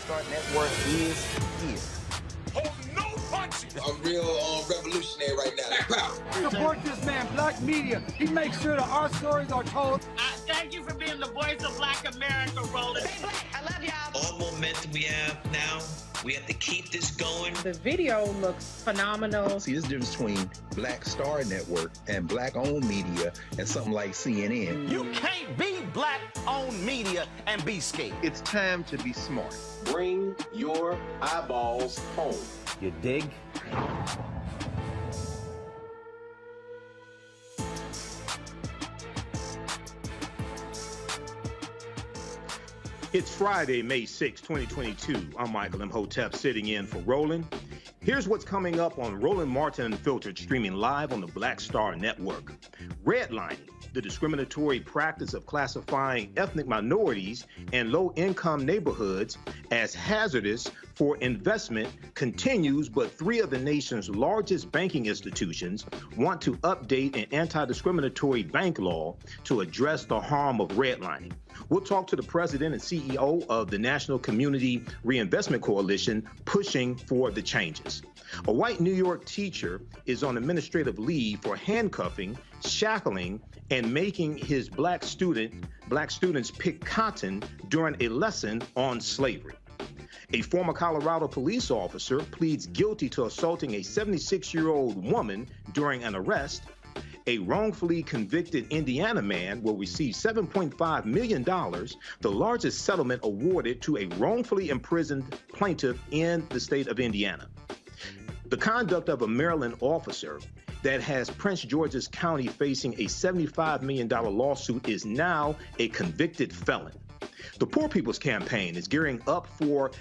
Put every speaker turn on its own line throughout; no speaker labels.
Start Network is here.
Hold no punches!
I'm real revolutionary right now.
Support this man, Black Media. He makes sure that our stories are told.
Thank you for being the voice of Black America, Roland.
Stay black. I love y'all.
All momentum we have now, we have to keep this going.
The video looks phenomenal.
See, this difference between Black Star Network and Black-owned media and something like CNN.
You can't be Black-owned media and be scared.
It's time to be smart.
Bring your eyeballs home.
You dig?
It's Friday, May 6, 2022. I'm Michael Imhotep sitting in for Roland. Here's what's coming up on Roland Martin Unfiltered, streaming live on the Black Star Network. Redlining, the discriminatory practice of classifying ethnic minorities and low-income neighborhoods as hazardous for investment continues, but three of the nation's largest banking institutions want to update an anti-discriminatory bank law to address the harm of redlining. We'll talk to the president and CEO of the National Community Reinvestment Coalition pushing for the changes. A white New York teacher is on administrative leave for handcuffing, shackling, and making his black students pick cotton during a lesson on slavery. A former Colorado police officer pleads guilty to assaulting a 76-year-old woman during an arrest. A wrongfully convicted Indiana man will receive $7.5 million, the largest settlement awarded to a wrongfully imprisoned plaintiff in the state of Indiana. The conduct of a Maryland officer that has Prince George's County facing a $75 million lawsuit is now a convicted felon. The Poor People's Campaign is gearing up for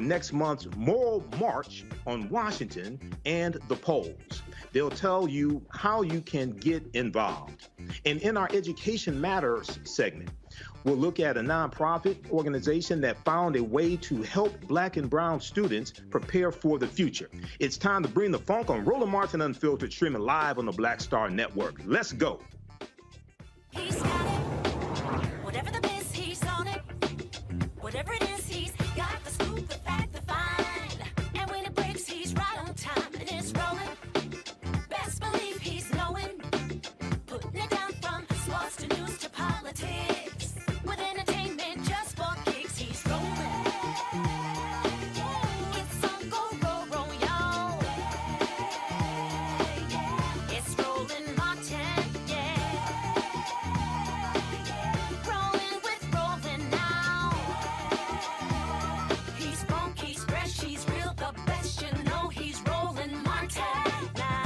next month's Moral March on Washington and the polls. They'll tell you how you can get involved. And in our Education Matters segment, we'll look at a nonprofit organization that found a way to help Black and brown students prepare for the future. It's time to bring the funk on Roland Martin Unfiltered, streaming live on the Black Star Network. Let's go.
He's got it. Whatever the biz, he's on it. Whatever it is, he's got the scoop, the fact, the find. And when it breaks, he's right on time and it's rolling. Best believe he's knowing. Putting it down from sports to news to politics. With entertainment just for kicks, he's rolling. It's on go, y'all. It's Roland Martin, yeah. Rolling with Roland now. He's funk, he's fresh, he's real, the best, you know he's Roland Martin now.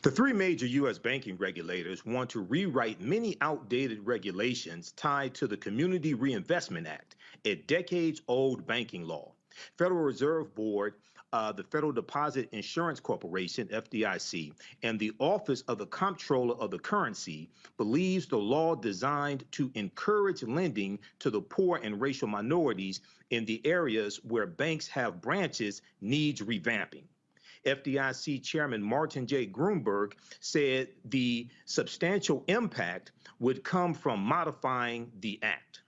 The three major U.S. banking regulators want to rewrite many outdated regulations tied to the Community Reinvestment Act, a decades-old banking law. Federal Reserve Board, the Federal Deposit Insurance Corporation, FDIC, and the Office of the Comptroller of the Currency believes the law designed to encourage lending to the poor and racial minorities in the areas where banks have branches needs revamping. FDIC Chairman Martin J. Grunberg said the substantial impact would come from modifying the act.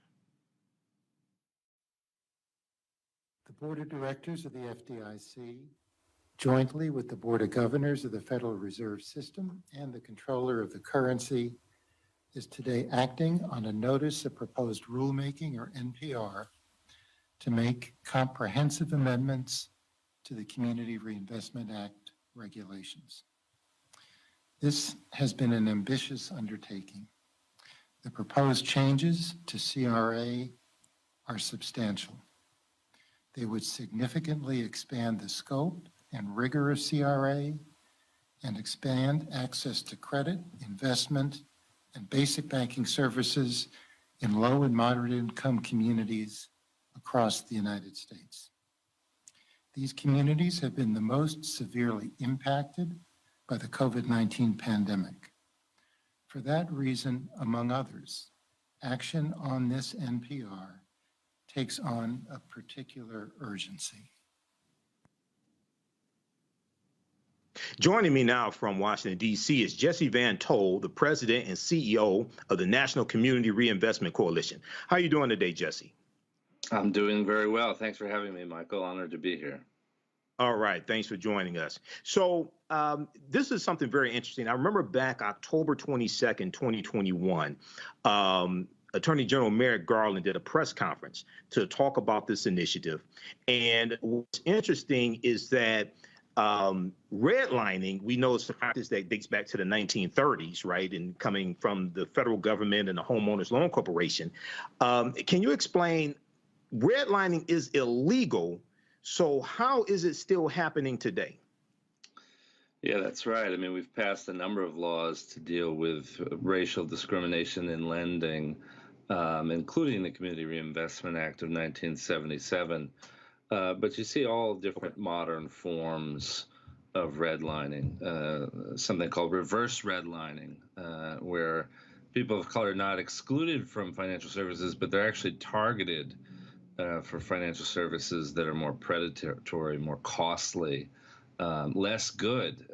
The Board of Directors of the FDIC, jointly with the Board of Governors of the Federal Reserve System and the Controller of the Currency, is today acting on a Notice of Proposed Rulemaking, or NPR, to make comprehensive amendments to the Community Reinvestment Act regulations. This has been an ambitious undertaking. The proposed changes to CRA are substantial. They would significantly expand the scope and rigor of CRA and expand access to credit, investment, and basic banking services in low and moderate income communities across the United States. These communities have been the most severely impacted by the COVID-19 pandemic. For that reason, among others, action on this NPR takes on a particular urgency.
Joining me now from Washington, D.C. is Jesse Van Toll, the president and CEO of the National Community Reinvestment Coalition. How are you doing today, Jesse?
I'm doing very well. Thanks for having me, Michael. Honored to be here.
All right. Thanks for joining us. So this is something very interesting. I remember back October 22nd, 2021, Attorney General Merrick Garland did a press conference to talk about this initiative. And what's interesting is that redlining, we know it's a practice that dates back to the 1930s, right? And coming from the federal government and the Homeowners Loan Corporation. Can you explain, redlining is illegal, so how is it still happening today?
Yeah, that's right. I mean, we've passed a number of laws to deal with racial discrimination in lending, including the Community Reinvestment Act of 1977. But you see all different modern forms of redlining, something called reverse redlining, where people of color are not excluded from financial services, but they're actually targeted for financial services that are more predatory, more costly, less good,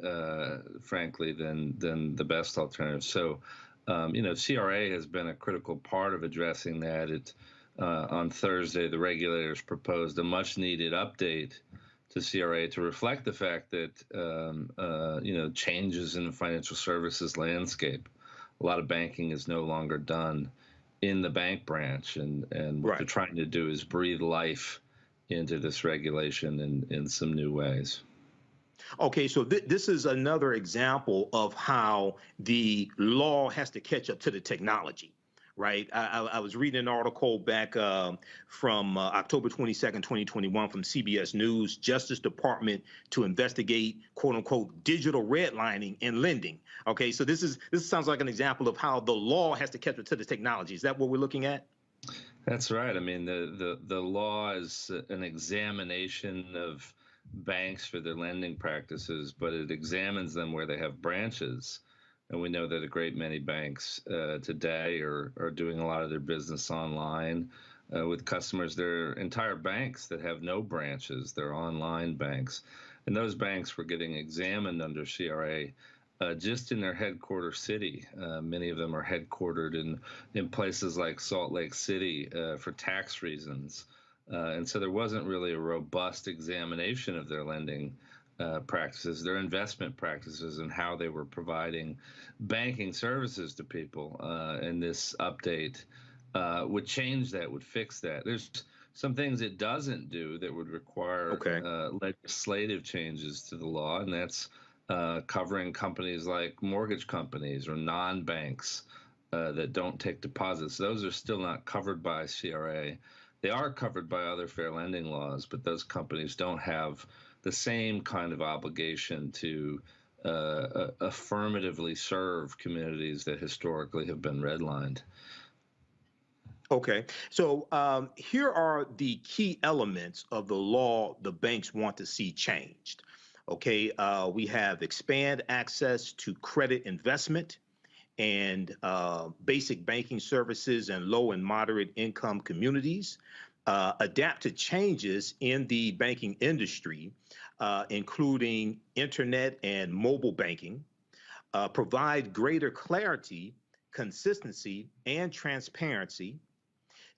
frankly, than the best alternative. So, CRA has been a critical part of addressing that. On Thursday, the regulators proposed a much-needed update to CRA to reflect the fact that, changes in the financial services landscape. A lot of banking is no longer done in the bank branch, and what they're trying to do is breathe life into this regulation in some new ways.
Okay, so this is another example of how the law has to catch up to the technology, right? I was reading an article back from October 22nd, 2021 from CBS News, Justice Department to investigate, quote unquote, digital redlining in lending. Okay, so this sounds like an example of how the law has to catch up to the technology. Is that what we're looking at?
That's right. I mean, the law is an examination of banks for their lending practices, but it examines them where they have branches. And we know that a great many banks today are doing a lot of their business online with customers. There are entire banks that have no branches. They're online banks. And those banks were getting examined under CRA just in their headquarter city. Many of them are headquartered in places like Salt Lake City for tax reasons. And so there wasn't really a robust examination of their lending practices, their investment practices, and how they were providing banking services to people. And this update would change that, would fix that. There's some things it doesn't do that would require legislative changes to the law, and that's covering companies like mortgage companies or non-banks that don't take deposits. Those are still not covered by CRA. They are covered by other fair lending laws, but those companies don't have the same kind of obligation to affirmatively serve communities that historically have been redlined.
Okay, so here are the key elements of the law the banks want to see changed. Okay, we have expand access to credit investment and basic banking services in low and moderate income communities, adapt to changes in the banking industry, including internet and mobile banking, provide greater clarity, consistency, and transparency,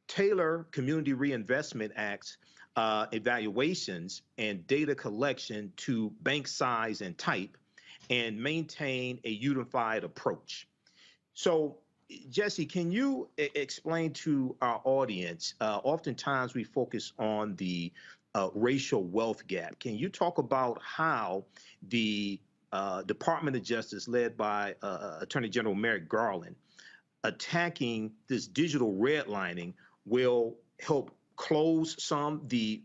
tailor Community Reinvestment Act's evaluations and data collection to bank size and type, and maintain a unified approach. So, Jesse, can you explain to our audience, oftentimes we focus on the racial wealth gap. Can you talk about how the Department of Justice, led by Attorney General Merrick Garland, attacking this digital redlining will help close the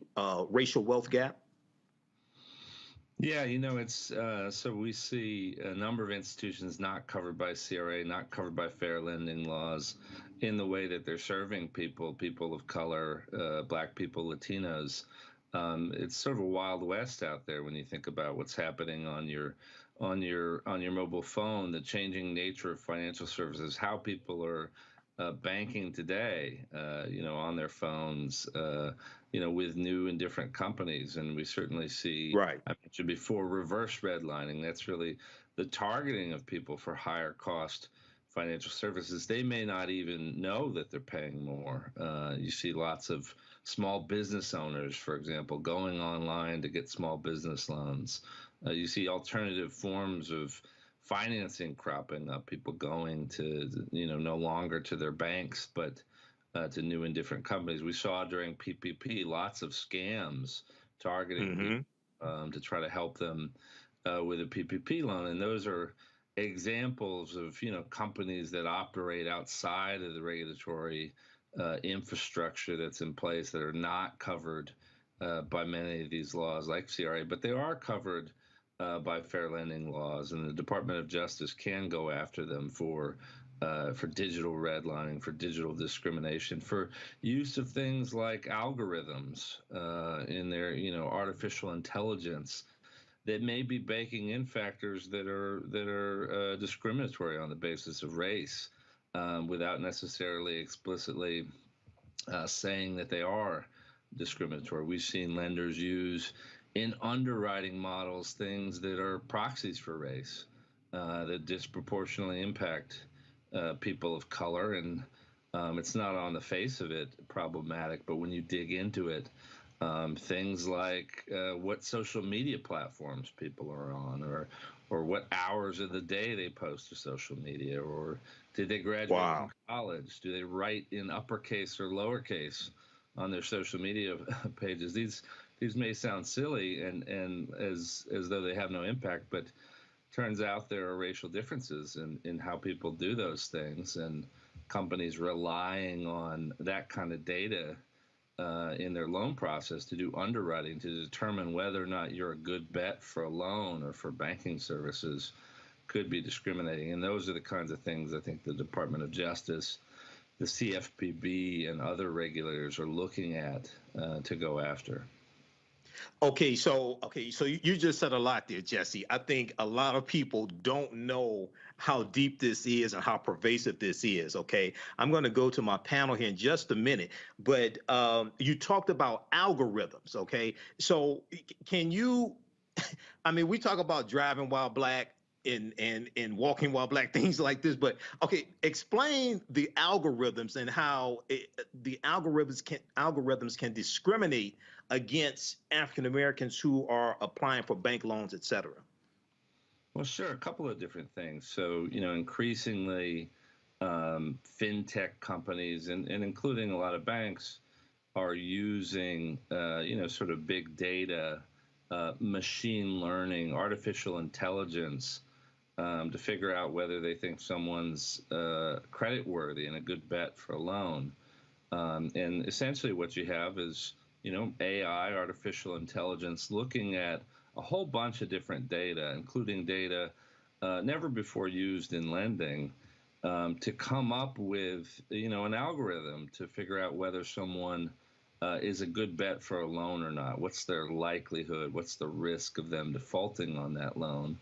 racial wealth gap?
Yeah, it's so we see a number of institutions not covered by CRA, not covered by fair lending laws in the way that they're serving people of color, Black people, Latinos. It's sort of a wild west out there when you think about what's happening on your mobile phone, the changing nature of financial services, how people are banking today, on their phones, with new and different companies. And we certainly see,
Right.
I mentioned before, reverse redlining. That's really the targeting of people for higher cost financial services. They may not even know that they're paying more. You see lots of small business owners, for example, going online to get small business loans. You see alternative forms of financing cropping up, people going to, no longer to their banks, but to new and different companies. We saw during PPP lots of scams targeting people to try to help them with a PPP loan. And those are examples of, companies that operate outside of the regulatory infrastructure that's in place that are not covered by many of these laws like CRA, but they are covered by fair lending laws, and the Department of Justice can go after them for digital redlining, for digital discrimination, for use of things like algorithms in their, artificial intelligence that may be baking in factors that are discriminatory on the basis of race, without necessarily explicitly saying that they are discriminatory. We've seen lenders use in underwriting models things that are proxies for race that disproportionately impact people of color, and it's not on the face of it problematic, but when you dig into it, things like what social media platforms people are on, or what hours of the day they post to social media, or did they graduate from college? Do they write in uppercase or lowercase on their social media pages? These may sound silly and as though they have no impact, but turns out there are racial differences in how people do those things, and companies relying on that kind of data in their loan process to do underwriting to determine whether or not you're a good bet for a loan or for banking services could be discriminating. And those are the kinds of things I think the Department of Justice, the CFPB, and other regulators are looking at to go after.
Okay, so you just said a lot there, Jesse. I think a lot of people don't know how deep this is and how pervasive this is. Okay, I'm going to go to my panel here in just a minute, but you talked about algorithms. Okay, so can you? I mean, we talk about driving while black and walking while black, things like this. But okay, explain the algorithms and how the algorithms can discriminate against African Americans who are applying for bank loans, et cetera.
Well, sure, a couple of different things. So, increasingly, fintech companies and including a lot of banks are using, sort of big data, machine learning, artificial intelligence to figure out whether they think someone's creditworthy and a good bet for a loan. And essentially what you have is, AI, artificial intelligence, looking at a whole bunch of different data, including data never before used in lending, to come up with, an algorithm to figure out whether someone is a good bet for a loan or not. What's their likelihood? What's the risk of them defaulting on that loan?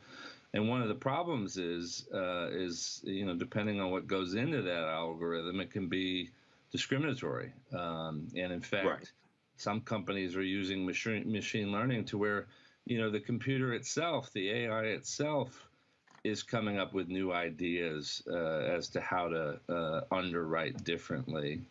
And one of the problems is depending on what goes into that algorithm, it can be discriminatory. And in fact, some companies are using machine learning to where, the computer itself, the AI itself, is coming up with new ideas as to how to underwrite differently.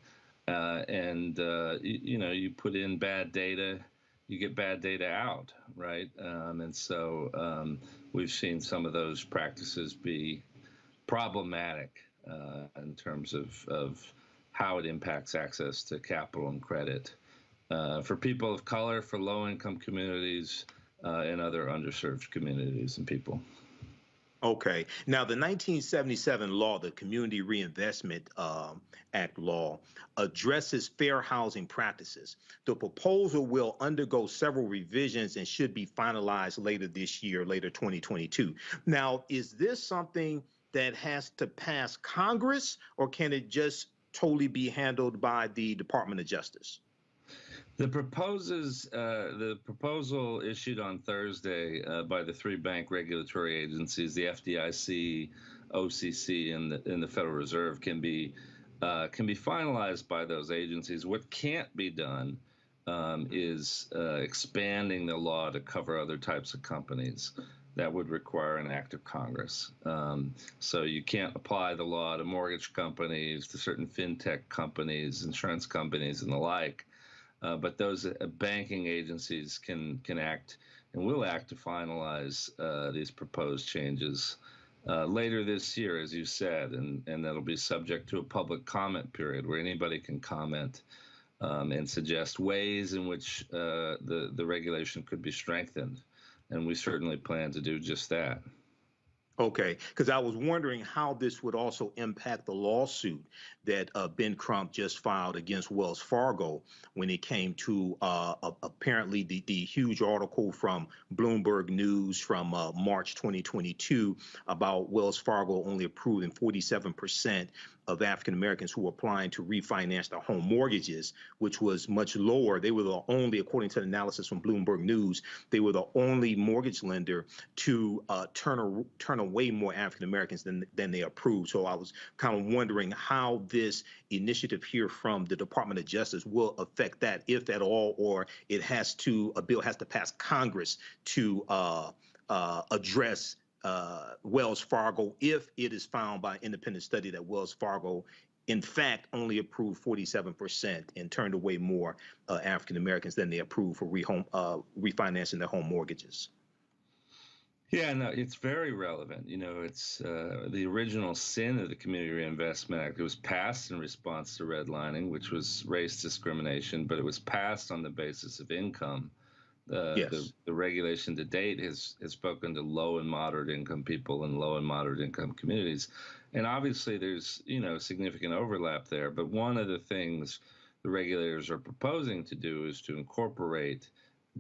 You put in bad data, you get bad data out, right? And so we've seen some of those practices be problematic in terms of how it impacts access to capital and credit for people of color, for low-income communities, and other underserved communities and people.
Okay. Now, the 1977 law, the Community Reinvestment Act law, addresses fair housing practices. The proposal will undergo several revisions and should be finalized later this year, later 2022. Now, is this something that has to pass Congress, or can it just totally be handled by the Department of Justice?
The proposal issued on Thursday by the three bank regulatory agencies, the FDIC, OCC, and the Federal Reserve, can be finalized by those agencies. What can't be done is expanding the law to cover other types of companies. That would require an act of Congress. So you can't apply the law to mortgage companies, to certain fintech companies, insurance companies, and the like. But those banking agencies can act and will act to finalize these proposed changes later this year, as you said, and that'll be subject to a public comment period where anybody can comment and suggest ways in which the regulation could be strengthened. And we certainly plan to do just that.
Okay, because I was wondering how this would also impact the lawsuit that Ben Crump just filed against Wells Fargo when it came to apparently the huge article from Bloomberg News from March 2022 about Wells Fargo only approving 47% of African Americans who were applying to refinance their home mortgages, which was much lower. They were the only, according to the analysis from Bloomberg News, they were the only mortgage lender to turn away more African Americans than they approved. So I was kind of wondering how this initiative here from the Department of Justice will affect that, if at all, or a bill has to pass Congress to address Wells Fargo if it is found by an independent study that Wells Fargo in fact only approved 47% and turned away more African Americans than they approved for refinancing their home mortgages.
Yeah, no, it's very relevant. You know, it's the original sin of the Community Reinvestment Act. It was passed in response to redlining, which was race discrimination, but it was passed on the basis of income.
Yes.
The regulation to date has spoken to low and moderate income people and low and moderate income communities. And obviously there's, significant overlap there. But one of the things the regulators are proposing to do is to incorporate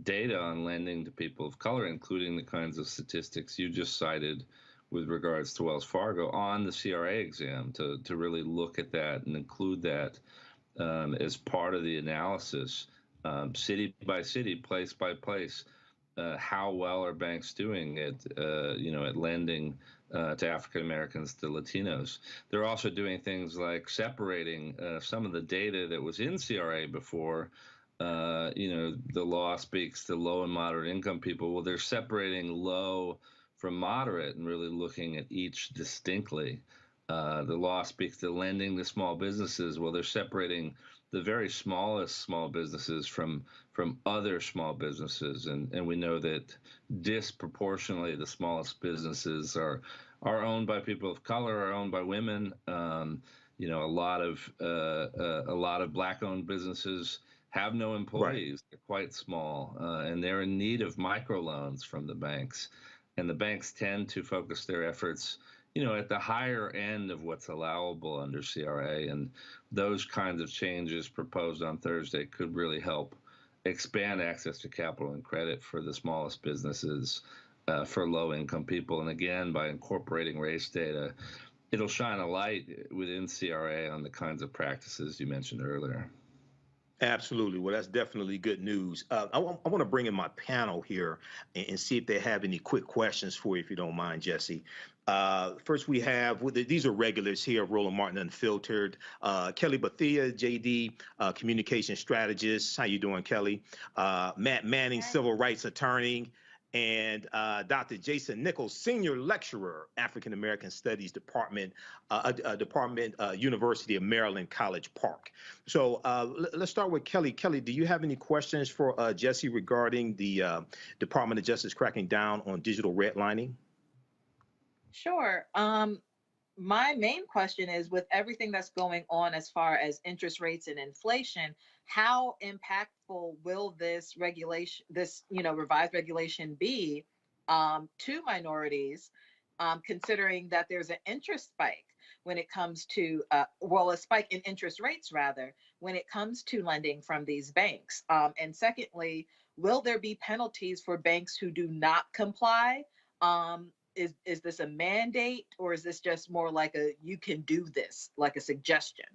data on lending to people of color, including the kinds of statistics you just cited with regards to Wells Fargo, on the CRA exam to really look at that and include that as part of the analysis. City by city, place by place, how well are banks doing at lending to African Americans, to Latinos? They're also doing things like separating some of the data that was in CRA before. The law speaks to low and moderate income people. Well, they're separating low from moderate and really looking at each distinctly. The law speaks to lending to small businesses. Well, they're separating the very smallest small businesses from other small businesses, and we know that disproportionately the smallest businesses are owned by people of color, are owned by women. A lot of Black-owned businesses have no employees. Right. They're quite small, and they're in need of microloans from the banks, and the banks tend to focus their efforts at the higher end of what's allowable under CRA, and those kinds of changes proposed on Thursday could really help expand access to capital and credit for the smallest businesses, for low-income people. And again, by incorporating race data, it'll shine a light within CRA on the kinds of practices you mentioned earlier.
Absolutely. Well, that's definitely good news. I want to bring in my panel here and see if they have any quick questions for you, if you don't mind, Jesse. First, we have, these are regulars here, Roland Martin Unfiltered. Kelly Bethia, JD, communication strategist. How you doing, Kelly? Matt Manning, civil rights attorney. And Dr. Jason Nichols, senior lecturer, African American Studies Department, University of Maryland, College Park. So let's start with Kelly. Kelly, do you have any questions for Jesse regarding the Department of Justice cracking down on digital redlining?
Sure. My main question is, with everything that's going on as far as interest rates and inflation, how impactful will this regulation, revised regulation be to minorities, considering that there's an interest spike when it comes to, a spike in interest rates, rather, when it comes to lending from these banks? And secondly, will there be penalties for banks who do not comply? Is this a mandate, or is this just more like you can do this, like a suggestion?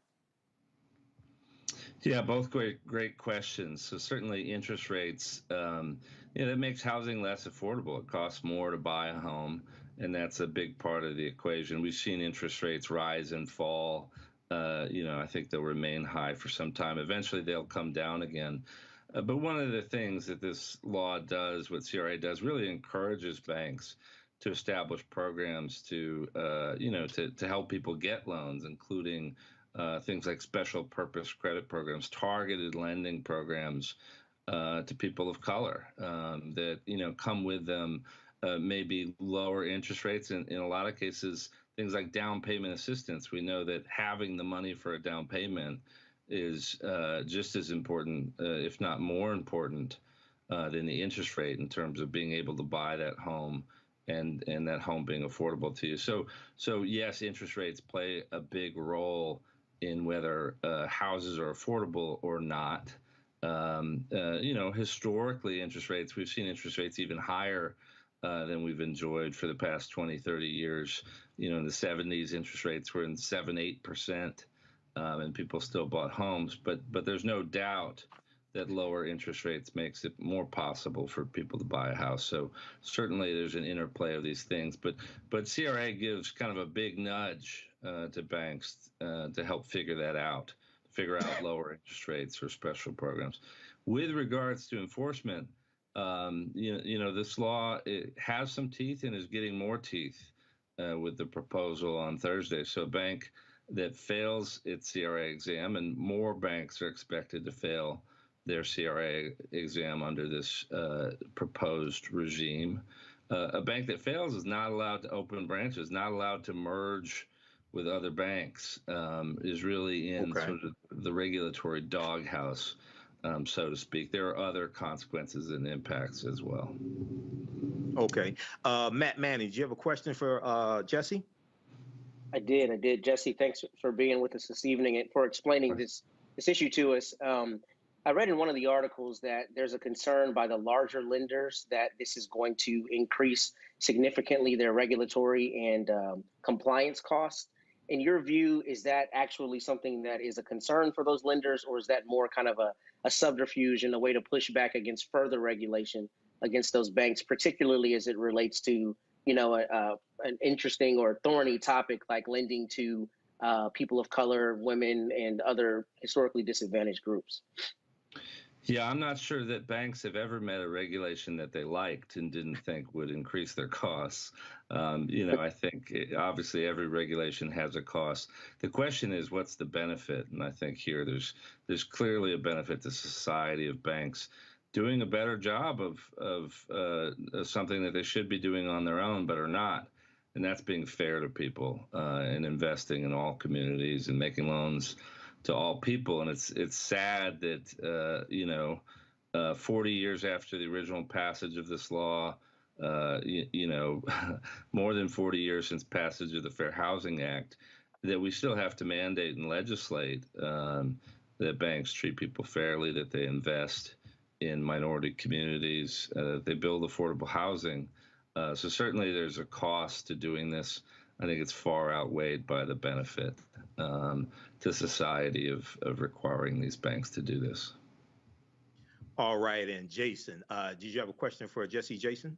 Yeah, both great questions. So certainly interest rates, that makes housing less affordable. It costs more to buy a home, and that's a big part of the equation. We've seen interest rates rise and fall. I think they'll remain high for some time. Eventually they'll come down again. But one of the things that this law does, what CRA does, really encourages banks to establish programs to, to help people get loans, including things like special purpose credit programs, targeted lending programs to people of color that, come with them maybe lower interest rates. And in a lot of cases, things like down payment assistance. We know that having the money for a down payment is just as important, if not more important, than the interest rate in terms of being able to buy that home and that home being affordable to you. So yes, interest rates play a big role in whether houses are affordable or not. Historically, we've seen interest rates even higher than we've enjoyed for the past 20, 30 years. In the 70s, interest rates were in 7-8%, and people still bought homes. But there's no doubt that lower interest rates makes it more possible for people to buy a house. So certainly there's an interplay of these things. But CRA gives kind of a big nudge to banks to help figure that out, figure out lower interest rates or special programs. With regards to enforcement, this law, it has some teeth and is getting more teeth with the proposal on Thursday. So a bank that fails its CRA exam, and more banks are expected to fail their CRA exam under this proposed regime. A bank that fails is not allowed to open branches, not allowed to merge with other banks, is really in sort of the regulatory doghouse, so to speak. There are other consequences and impacts as well.
Okay. Matt Manning, do you have a question for Jesse?
I did. Jesse, thanks for being with us this evening and for explaining this issue to us. I read in one of the articles that there's a concern by the larger lenders that this is going to increase significantly their regulatory and compliance costs. In your view, is that actually something that is a concern for those lenders, or is that more kind of a subterfuge and a way to push back against further regulation against those banks, particularly as it relates to, an interesting or thorny topic like lending to people of color, women, and other historically disadvantaged groups?
Yeah, I'm not sure that banks have ever met a regulation that they liked and didn't think would increase their costs. I think obviously every regulation has a cost. The question is, what's the benefit? And I think here there's clearly a benefit to society of banks doing a better job of something that they should be doing on their own but are not. And that's being fair to people and investing in all communities and making loans to all people. And it's sad that 40 years after the original passage of this law, more than 40 years since passage of the Fair Housing Act, that we still have to mandate and legislate that banks treat people fairly, that they invest in minority communities, that they build affordable housing. So certainly there's a cost to doing this. I think it's far outweighed by the benefit to society of requiring these banks to do this.
All right, and Jason, did you have a question for Jesse, Jason?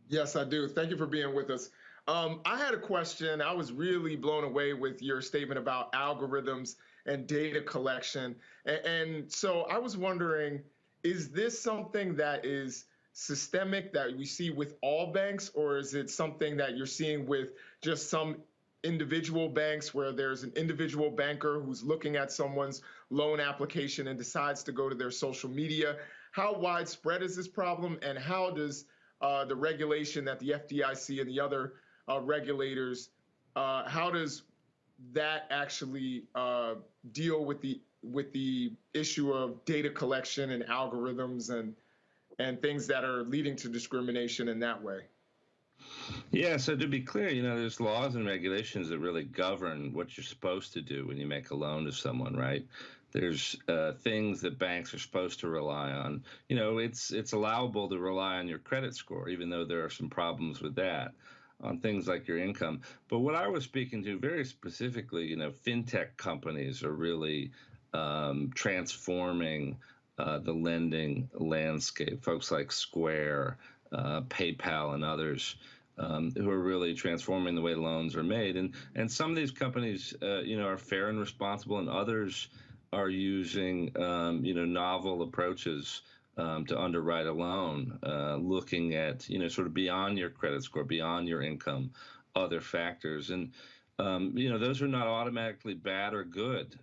Yes, I do. Thank you for being with us. I had a question. I was really blown away with your statement about algorithms and data collection. And so I was wondering, is this something that is systemic that we see with all banks, or is it something that you're seeing with just some individual banks where there's an individual banker who's looking at someone's loan application and decides to go to their social media? How widespread is this problem, and how does the regulation that the FDIC and the other regulators, how does that actually deal with the issue of data collection and algorithms and things that are leading to discrimination in that way?
Yeah, so to be clear, there's laws and regulations that really govern what you're supposed to do when you make a loan to someone, right? There's things that banks are supposed to rely on. It's allowable to rely on your credit score, even though there are some problems with that, on things like your income. But what I was speaking to very specifically, fintech companies are really transforming the lending landscape. Folks like Square, PayPal, and others who are really transforming the way loans are made. And some of these companies, are fair and responsible, and others are using, novel approaches to underwrite a loan, looking at, sort of beyond your credit score, beyond your income, other factors. And, those are not automatically bad or good.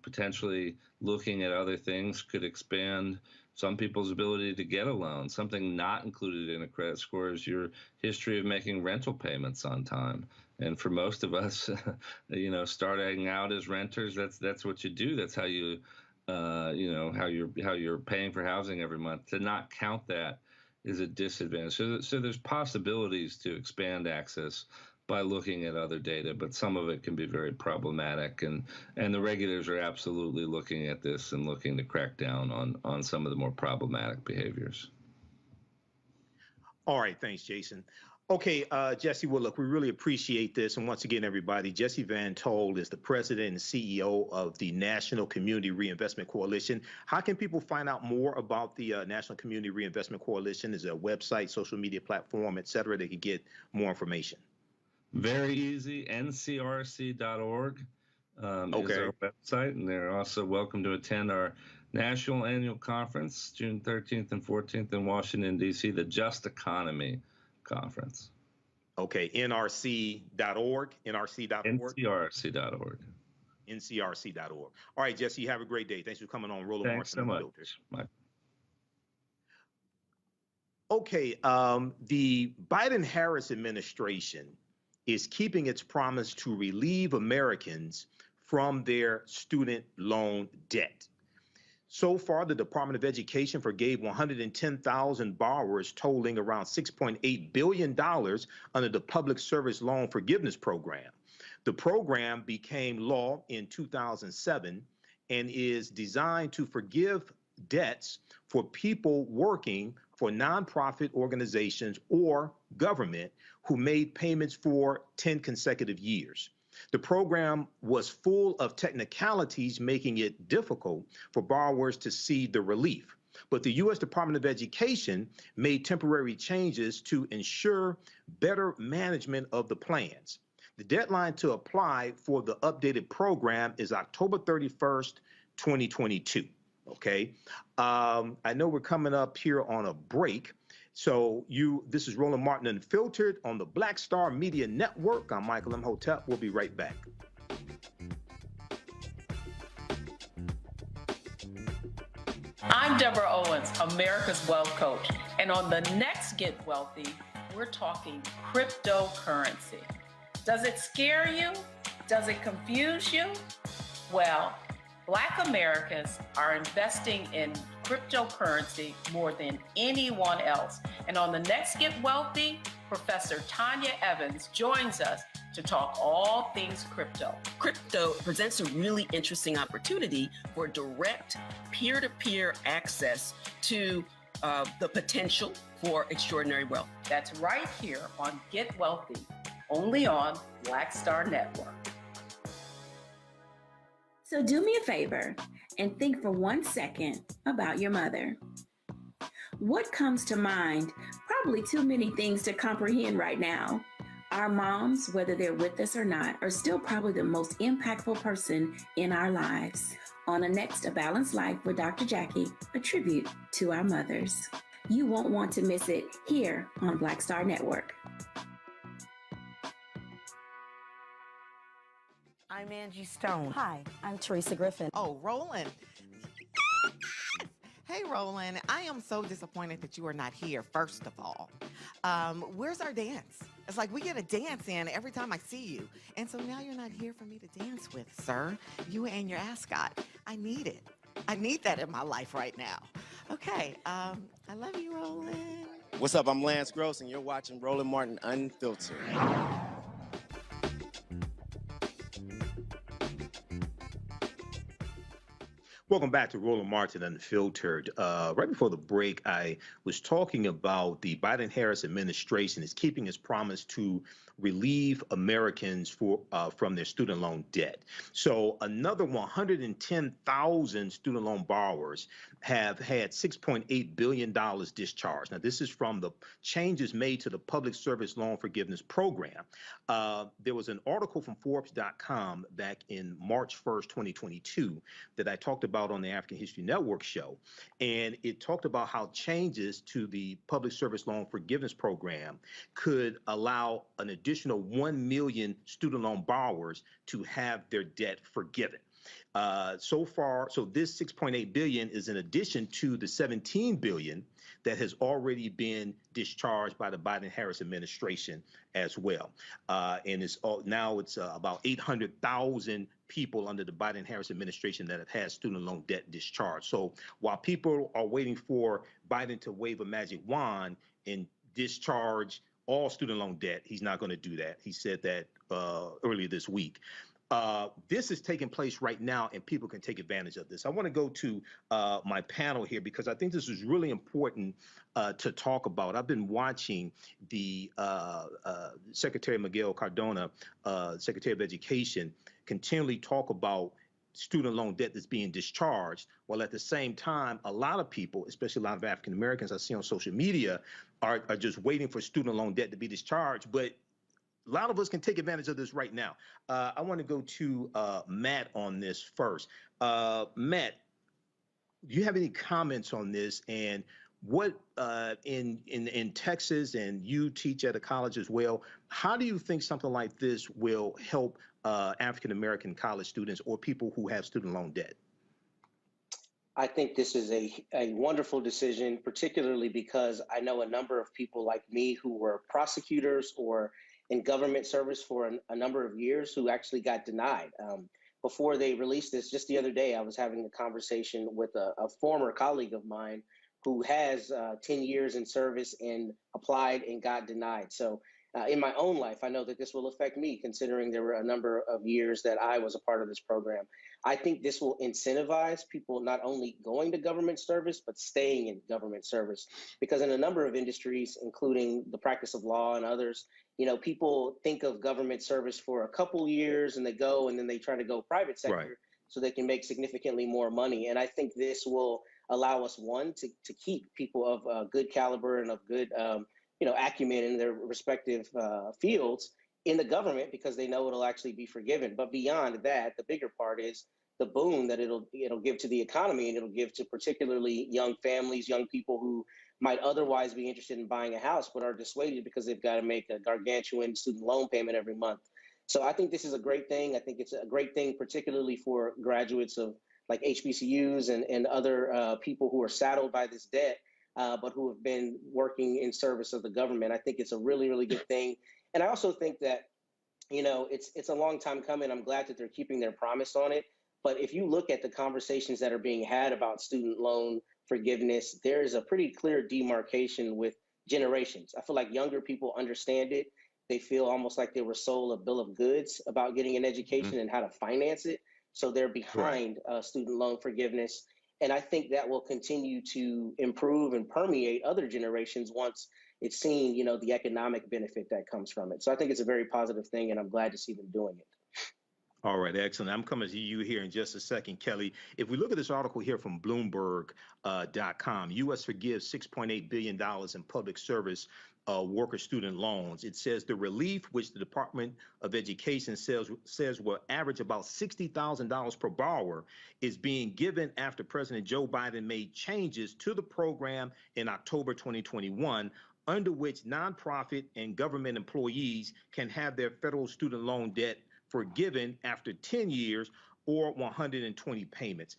Potentially looking at other things could expand some people's ability to get a loan. Something not included in a credit score is your history of making rental payments on time. And for most of us, starting out as renters, that's what you do. That's how you, how you're paying for housing every month. To not count that is a disadvantage. So there's possibilities to expand access by looking at other data, but some of it can be very problematic. And the regulators are absolutely looking at this and looking to crack down on some of the more problematic behaviors.
All right, thanks, Jason. Okay, Jesse, well, look, we really appreciate this. And once again, everybody, Jesse Van Tol is the president and CEO of the National Community Reinvestment Coalition. How can people find out more about the National Community Reinvestment Coalition? Is there a website, social media platform, et cetera, they could get more information?
Very easy, ncrc.org is our website, and they're also welcome to attend our national annual conference, June 13th and 14th in Washington, D.C., the Just Economy Conference.
Okay, nrc.org, nrc.org?
ncrc.org.
ncrc.org. All right, Jesse, have a great day. Thanks for coming on Roland
Thanks so much.
Okay, the Biden-Harris administration is keeping its promise to relieve Americans from their student loan debt. So far, the Department of Education forgave 110,000 borrowers totaling around $6.8 billion under the Public Service Loan Forgiveness Program. The program became law in 2007 and is designed to forgive debts for people working for nonprofit organizations or government who made payments for 10 consecutive years. The program was full of technicalities, making it difficult for borrowers to see the relief. But the U.S. Department of Education made temporary changes to ensure better management of the plans. The deadline to apply for the updated program is October 31st, 2022. Okay. I know we're coming up here on a break. So this is Roland Martin Unfiltered on the Black Star Media Network. I'm Michael Imhotep. We'll be right back.
I'm Deborah Owens, America's Wealth Coach. And on the next Get Wealthy, we're talking cryptocurrency. Does it scare you? Does it confuse you? Well, Black Americans are investing in cryptocurrency more than anyone else. And on the next Get Wealthy, Professor Tanya Evans joins us to talk all things crypto.
Crypto presents a really interesting opportunity for direct peer-to-peer access to the potential for extraordinary wealth.
That's right here on Get Wealthy, only on Black Star Network.
So do me a favor and think for 1 second about your mother. What comes to mind? Probably too many things to comprehend right now. Our moms, whether they're with us or not, are still probably the most impactful person in our lives. On the next A Balanced Life with Dr. Jackie, a tribute to our mothers. You won't want to miss it here on Black Star Network.
I'm Angie Stone.
Hi, I'm Teresa Griffin.
Oh, Roland. Hey, Roland, I am so disappointed that you are not here, first of all. Where's our dance? It's like we get a dance in every time I see you. And so now you're not here for me to dance with, sir. You and your ascot. I need it. I need that in my life right now. Okay, I love you, Roland.
What's up? I'm Lance Gross, and you're watching Roland Martin Unfiltered.
Welcome back to Roland Martin Unfiltered. Right before the break, I was talking about the Biden-Harris administration is keeping its promise to relieve Americans from their student loan debt. So another 110,000 student loan borrowers have had $6.8 billion discharged. Now, this is from the changes made to the Public Service Loan Forgiveness Program. There was an article from Forbes.com back in March 1st, 2022, that I talked about on the African History Network show. And it talked about how changes to the Public Service Loan Forgiveness Program could allow an additional 1 million student loan borrowers to have their debt forgiven. So this 6.8 billion is in addition to the 17 billion that has already been discharged by the Biden-Harris administration as well. And now it's about 800,000 people under the Biden-Harris administration that have had student loan debt discharged. So while people are waiting for Biden to wave a magic wand and discharge all student loan debt, he's not going to do that. He said that earlier this week. This is taking place right now, and people can take advantage of this. I want to go to my panel here because I think this is really important to talk about. I've been watching the Secretary Miguel Cardona, Secretary of Education, continually talk about student loan debt that's being discharged, while at the same time, a lot of people, especially a lot of African Americans I see on social media, are just waiting for student loan debt to be discharged. But a lot of us can take advantage of this right now. I want to go to Matt on this first. Matt, do you have any comments on this? And what in Texas, and you teach at a college as well, how do you think something like this will help African American college students or people who have student loan debt?
I think this is a wonderful decision, particularly because I know a number of people like me who were prosecutors or in government service for a number of years who actually got denied. Before they released this, just the other day, I was having a conversation with a former colleague of mine who has 10 years in service and applied and got denied. So in my own life, I know that this will affect me, considering there were a number of years that I was a part of this program. I think this will incentivize people not only going to government service, but staying in government service. Because in a number of industries, including the practice of law and others, people think of government service for a couple years and they go and then they try to go private sector so they can make significantly more money. And I think this will allow us, one, to keep people of good caliber and of good acumen in their respective fields in the government, because they know it'll actually be forgiven. But beyond that, the bigger part is the boon that it'll give to the economy, and it'll give to particularly young families, young people who might otherwise be interested in buying a house but are dissuaded because they've got to make a gargantuan student loan payment every month. So I think this is a great thing. I think it's a great thing, particularly for graduates of like HBCUs and other people who are saddled by this debt, but who have been working in service of the government. I think it's a really, really good thing. And I also think that, it's a long time coming. I'm glad that they're keeping their promise on it. But if you look at the conversations that are being had about student loan forgiveness, there is a pretty clear demarcation with generations. I feel like younger people understand it. They feel almost like they were sold a bill of goods about getting an education and how to finance it. So they're behind student loan forgiveness. And I think that will continue to improve and permeate other generations once it's seen, the economic benefit that comes from it. So I think it's a very positive thing, and I'm glad to see them doing it.
All right, excellent. I'm coming to you here in just a second, Kelly. If we look at this article here from Bloomberg.com, U.S. forgives $6.8 billion in public service worker student loans. It says the relief, which the Department of Education says will average about $60,000 per borrower, is being given after President Joe Biden made changes to the program in October 2021, under which nonprofit and government employees can have their federal student loan debt forgiven after 10 years or 120 payments.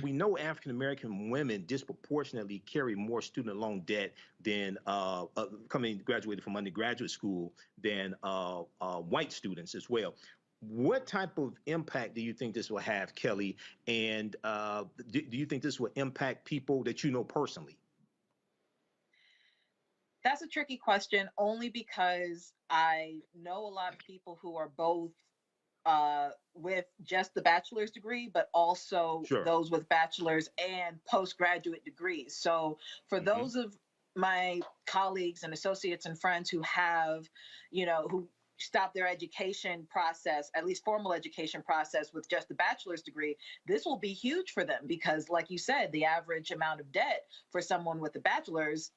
We know African American women disproportionately carry more student loan debt than graduated from undergraduate school than white students as well. What type of impact do you think this will have, Kelly? And do you think this will impact people that you know personally?
That's a tricky question, only because I know a lot of people who are both with just the bachelor's degree, but also those with bachelor's and postgraduate degrees. So for those of my colleagues and associates and friends who have, who stop their education process, at least formal education process, with just the bachelor's degree, this will be huge for them because, like you said, the average amount of debt for someone with a bachelor's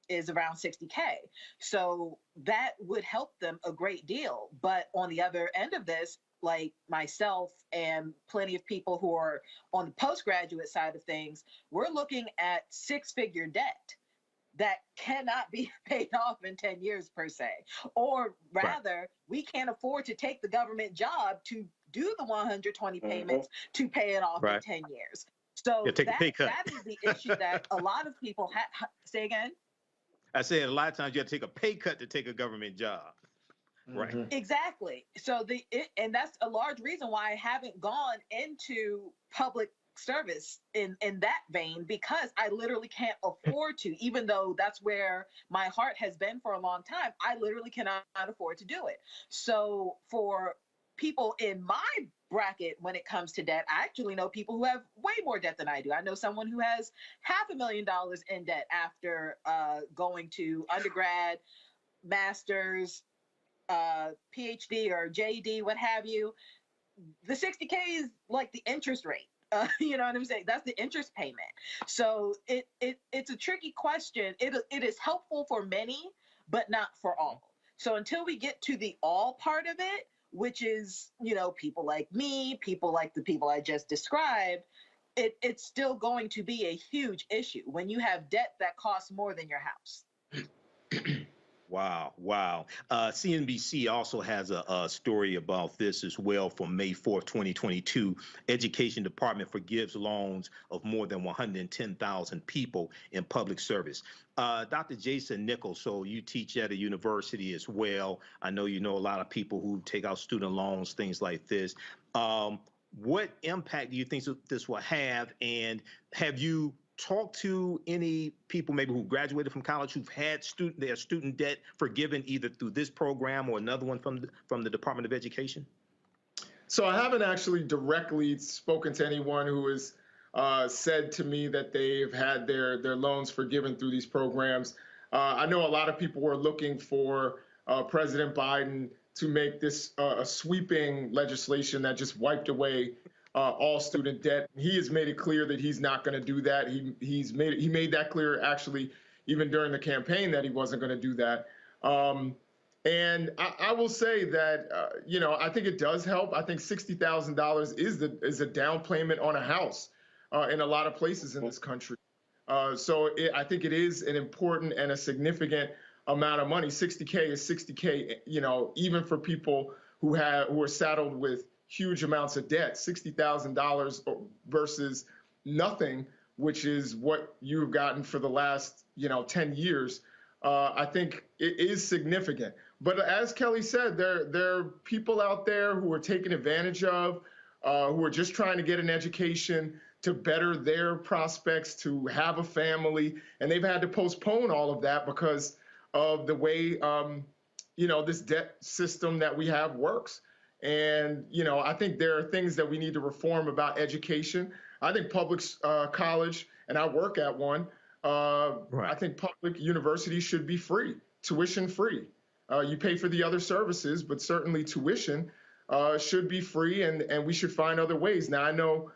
is around $60K. So that would help them a great deal. But on the other end of this, like myself and plenty of people who are on the postgraduate side of things, we're looking at six-figure debt that cannot be paid off in 10 years per se. Or rather, we can't afford to take the government job to do the 120 payments to pay it off in 10 years. So that is the issue that a lot of people say again?
I said a lot of times you have to take a pay cut to take a government job. Right.
Exactly. So and that's a large reason why I haven't gone into public service in that vein, because I literally can't afford to, even though that's where my heart has been for a long time. I literally cannot afford to do it. So for people in my bracket, when it comes to debt, I actually know people who have way more debt than I do. I know someone who has $500,000 in debt after going to undergrad, master's, PhD or JD, what have you. The $60K is like the interest rate. You know what I'm saying? That's the interest payment. So it's a tricky question. It is helpful for many, but not for all. So until we get to the all part of it, which is, people like me, people like the people I just described, it's still going to be a huge issue when you have debt that costs more than your house.
Wow. CNBC also has a story about this as well from May 4th, 2022. Education Department forgives loans of more than 110,000 people in public service. Dr. Jason Nichols, so you teach at a university as well. I know you know a lot of people who take out student loans, things like this. What impact do you think this will have? And have you talk to any people maybe who graduated from college who've had their student debt forgiven either through this program or another one from the Department of Education?
So I haven't actually directly spoken to anyone who has said to me that they've had their loans forgiven through these programs. I know a lot of people were looking for President Biden to make this a sweeping legislation that just wiped away all student debt. He has made it clear that he's not going to do that. He made that clear actually even during the campaign that he wasn't going to do that. And I will say that I think it does help. I think $60,000 is a down payment on a house in a lot of places in this country. So I think it is an important and a significant amount of money. 60K is 60K. Even for people who are saddled with huge amounts of debt, $60,000 versus nothing, which is what you've gotten for the last 10 years. I think it is significant. But as Kelly said, there are people out there who are taken advantage of, who are just trying to get an education to better their prospects to have a family, and they've had to postpone all of that because of the way this debt system that we have works. And, I think there are things that we need to reform about education. I think public college, and I work at one, I think public universities should be free, tuition free. You pay for the other services, but certainly tuition should be free, and we should find other ways. Now, I know,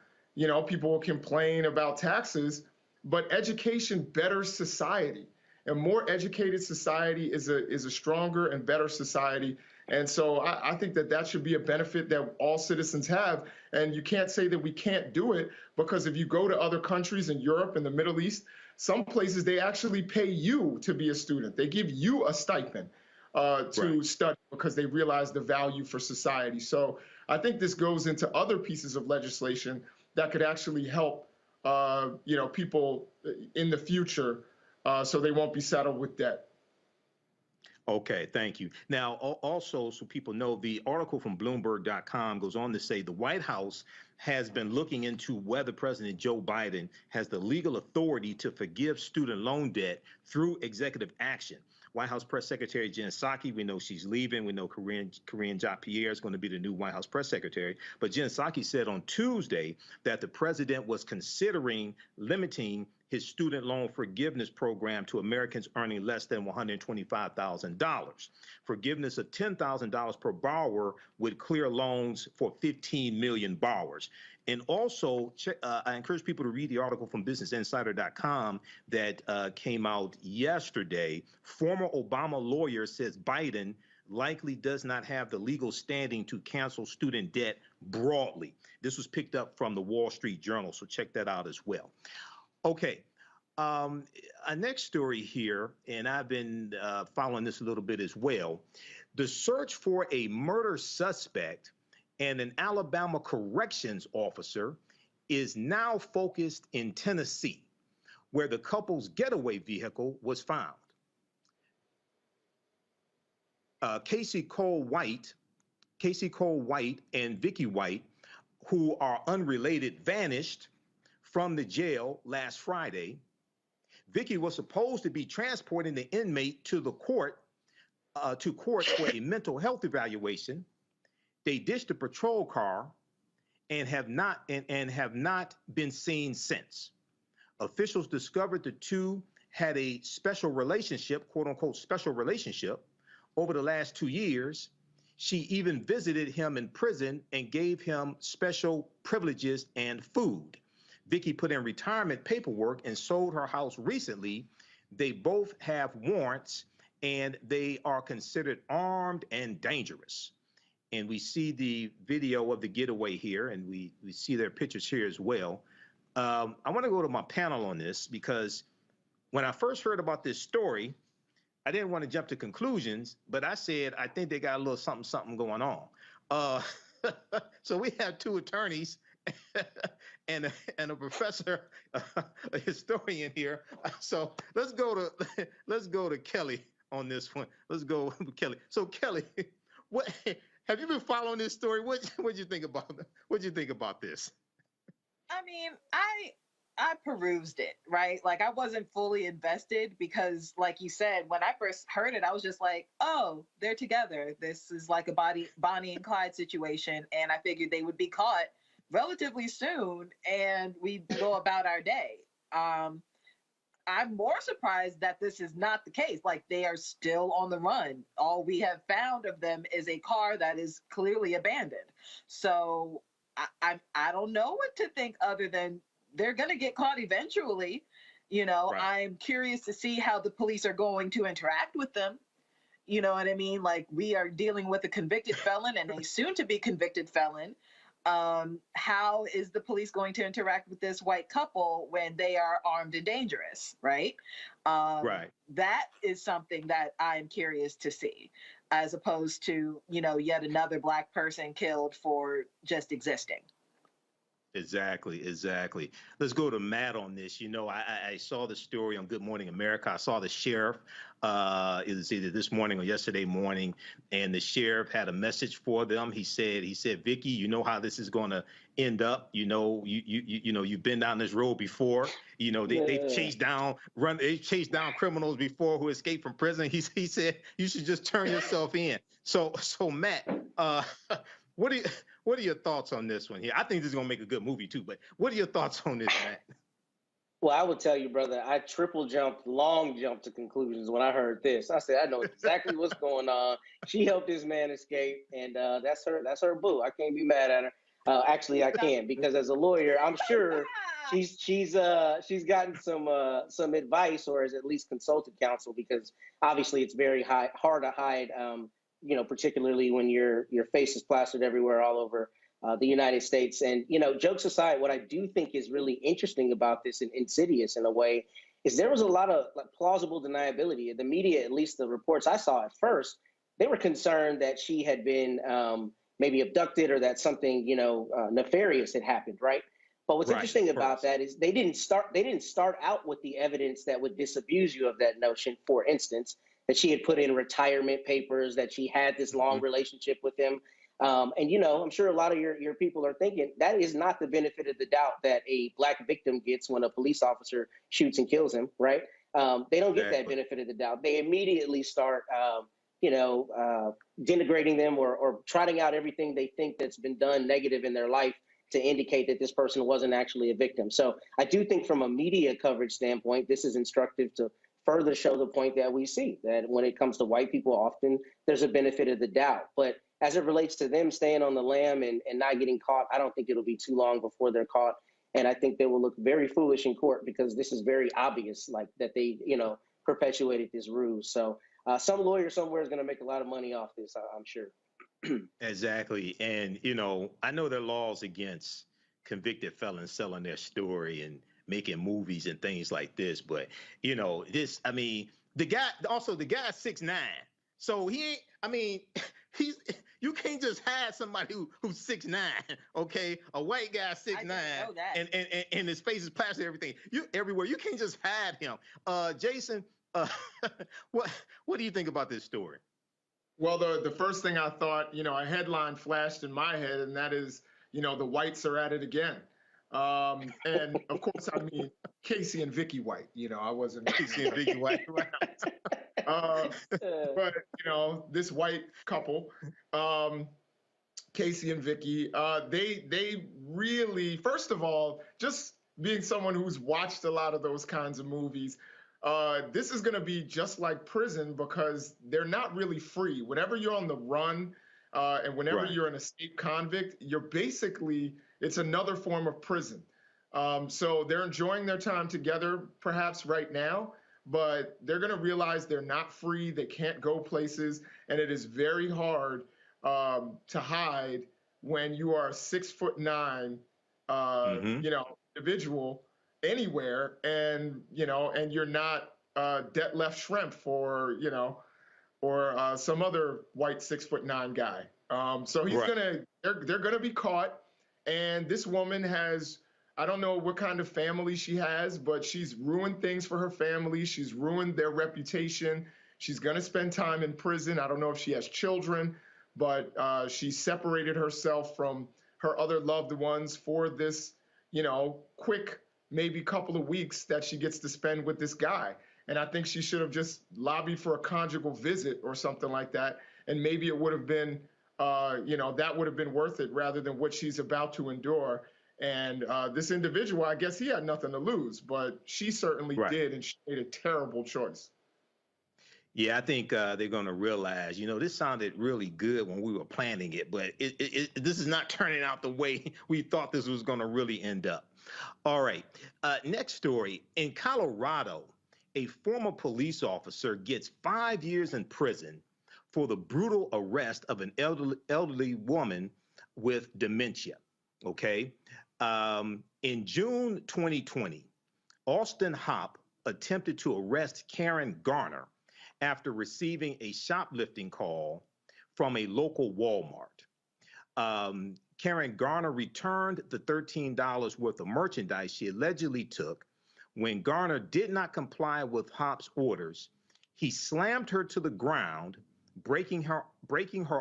people will complain about taxes, but education betters society. A more educated society is a stronger and better society. And so I think that should be a benefit that all citizens have. And you can't say that we can't do it, because if you go to other countries in Europe and the Middle East, some places they actually pay you to be a student. They give you a stipend to study because they realize the value for society. So I think this goes into other pieces of legislation that could actually help people in the future so they won't be saddled with debt.
Okay, thank you. Now, also, so people know, the article from Bloomberg.com goes on to say the White House has been looking into whether President Joe Biden has the legal authority to forgive student loan debt through executive action. White House Press Secretary Jen Psaki, we know she's leaving. We know Karine Jean-Pierre is going to be the new White House Press Secretary. But Jen Psaki said on Tuesday that the president was considering limiting his student loan forgiveness program to Americans earning less than $125,000. Forgiveness of $10,000 per borrower would clear loans for 15 million borrowers. And also, I encourage people to read the article from BusinessInsider.com that came out yesterday. Former Obama lawyer says Biden likely does not have the legal standing to cancel student debt broadly. This was picked up from the Wall Street Journal, so check that out as well. Okay, a next story here, and I've been following this a little bit as well. The search for a murder suspect and an Alabama corrections officer is now focused in Tennessee, where the couple's getaway vehicle was found. Casey Cole White and Vicky White, who are unrelated, vanished from the jail last Friday. Vicky was supposed to be transporting the inmate to the court for a mental health evaluation. They ditched a patrol car and have not been seen since. Officials discovered the two had a special relationship, quote unquote, special relationship over the last 2 years. She even visited him in prison and gave him special privileges and food. Vicky put in retirement paperwork and sold her house recently. They both have warrants and they are considered armed and dangerous. And we see the video of the getaway here, and we see their pictures here as well. I want to go to my panel on this because when I first heard about this story, I didn't want to jump to conclusions, but I said, I think they got a little something going on. So we have two attorneys and a professor, a historian here. So let's go to Kelly on this one. Let's go with Kelly. So Kelly, what have you been following this story? What you think about this?
I mean, I perused it, right? Like I wasn't fully invested because, like you said, when I first heard it, I was just like, oh, they're together. This is like a Bonnie and Clyde situation. And I figured they would be caught relatively soon and we'd go about our day. I'm more surprised that this is not the case. Like they are still on the run. All we have found of them is a car that is clearly abandoned. So I don't know what to think other than they're going to get caught eventually. You know, right. I'm curious to see how the police are going to interact with them. You know what I mean? Like we are dealing with a convicted felon and a soon to be convicted felon. How is the police going to interact with this white couple when they are armed and dangerous, right? Right. That is something that I'm curious to see, as opposed to, you know, yet another Black person killed for just existing.
Exactly. Let's go to Matt on this. You know, I saw the story on Good Morning America. I saw the sheriff, it was either this morning or yesterday morning, and the sheriff had a message for them. He said, Vicky, you know how this is going to end up. You know, you've been down this road before. You know, they've chased down criminals before who escaped from prison. He said you should just turn yourself in. So Matt, what are your thoughts on this one here? I think this is going to make a good movie too, but what are your thoughts on this, Matt?
Well, I will tell you, brother, I long jumped to conclusions when I heard this. I said, I know exactly what's going on. She helped this man escape, and that's her boo. I can't be mad at her. Actually, I can, because as a lawyer, I'm sure she's gotten some advice, or has at least consulted counsel, because obviously it's very hard to hide. You know, particularly when your face is plastered everywhere all over the United States. And, you know, jokes aside, what I do think is really interesting about this and insidious in a way is there was a lot of plausible deniability. The media, at least the reports I saw at first, they were concerned that she had been maybe abducted or that something, you know, nefarious had happened, right? But what's interesting about that is they didn't start out with the evidence that would disabuse you of that notion. For instance, that she had put in retirement papers, that she had this long relationship with him. And I'm sure a lot of your people are thinking that is not the benefit of the doubt that a Black victim gets when a police officer shoots and kills him, right? They don't get that benefit of the doubt. They immediately start, denigrating them or trotting out everything they think that's been done negative in their life to indicate that this person wasn't actually a victim. So I do think from a media coverage standpoint, this is instructive to further show the point that we see, that when it comes to white people, often there's a benefit of the doubt. But as it relates to them staying on the lam and not getting caught, I don't think it'll be too long before they're caught. And I think they will look very foolish in court because this is very obvious, like that they, perpetuated this ruse. So some lawyer somewhere is going to make a lot of money off this, I'm sure.
Exactly. And, I know there are laws against convicted felons selling their story and making movies and things like this. But, the guy's 6'9". So you can't just hire somebody who's 6'9", okay? A white guy 6'9", and his face is plastered everything. Everywhere. You can't just hide him. Jason, what do you think about this story?
Well, the first thing I thought, a headline flashed in my head, and that is, the whites are at it again. And of course, I mean Casey and Vicky White. I wasn't
Casey and Vicky White.
But this white couple, Casey and Vicky, they really, first of all, just being someone who's watched a lot of those kinds of movies, this is going to be just like prison because they're not really free. Whenever you're on the run, and whenever you're an escaped convict, it's another form of prison. So they're enjoying their time together, perhaps right now, but they're going to realize they're not free. They can't go places, and it is very hard to hide when you are a 6'9", individual anywhere, and you're not Detlef Schrempf or some other white 6'9" guy. So they're gonna be caught. And this woman has, I don't know what kind of family she has, but she's ruined things for her family. She's ruined their reputation. She's going to spend time in prison. I don't know if she has children, but she separated herself from her other loved ones for this, quick, maybe couple of weeks that she gets to spend with this guy. And I think she should have just lobbied for a conjugal visit or something like that. And maybe it would have been, that would have been worth it rather than what she's about to endure. And this individual, I guess he had nothing to lose, but she certainly did, and she made a terrible choice.
Yeah, I think they're going to realize, this sounded really good when we were planning it, but this is not turning out the way we thought this was going to really end up. All right. Next story. In Colorado, a former police officer gets 5 years in prison for the brutal arrest of an elderly woman with dementia. Okay. In June 2020, Austin Hopp attempted to arrest Karen Garner after receiving a shoplifting call from a local Walmart. Karen Garner returned the $13 worth of merchandise she allegedly took. When Garner did not comply with Hopp's orders, he slammed her to the ground, breaking her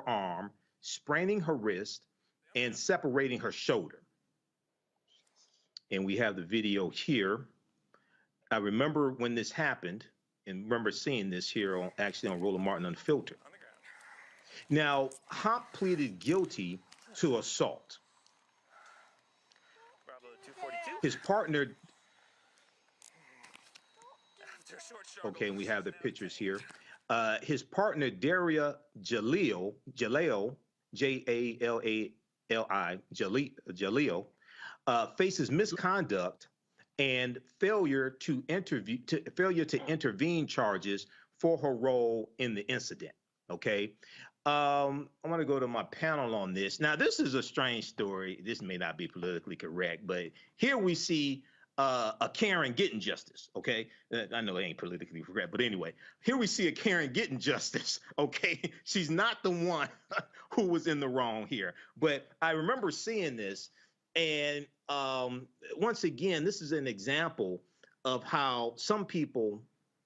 arm, spraining her wrist, and separating her shoulder. And we have the video here. I remember when this happened, and remember seeing this here on Roland Martin Unfiltered. Now, Hopp pleaded guilty to assault. His partner, okay, and we have the pictures here. His partner, Daria Jalil, Jalali, Jalil, faces misconduct and failure to intervene charges for her role in the incident. Okay, I'm going to go to my panel on this. Now, this is a strange story. This may not be politically correct, but here we see a Karen getting justice. Okay, I know it ain't politically correct, but anyway, here we see a Karen getting justice. Okay, she's not the one who was in the wrong here, but I remember seeing this. And once again, this is an example of how some people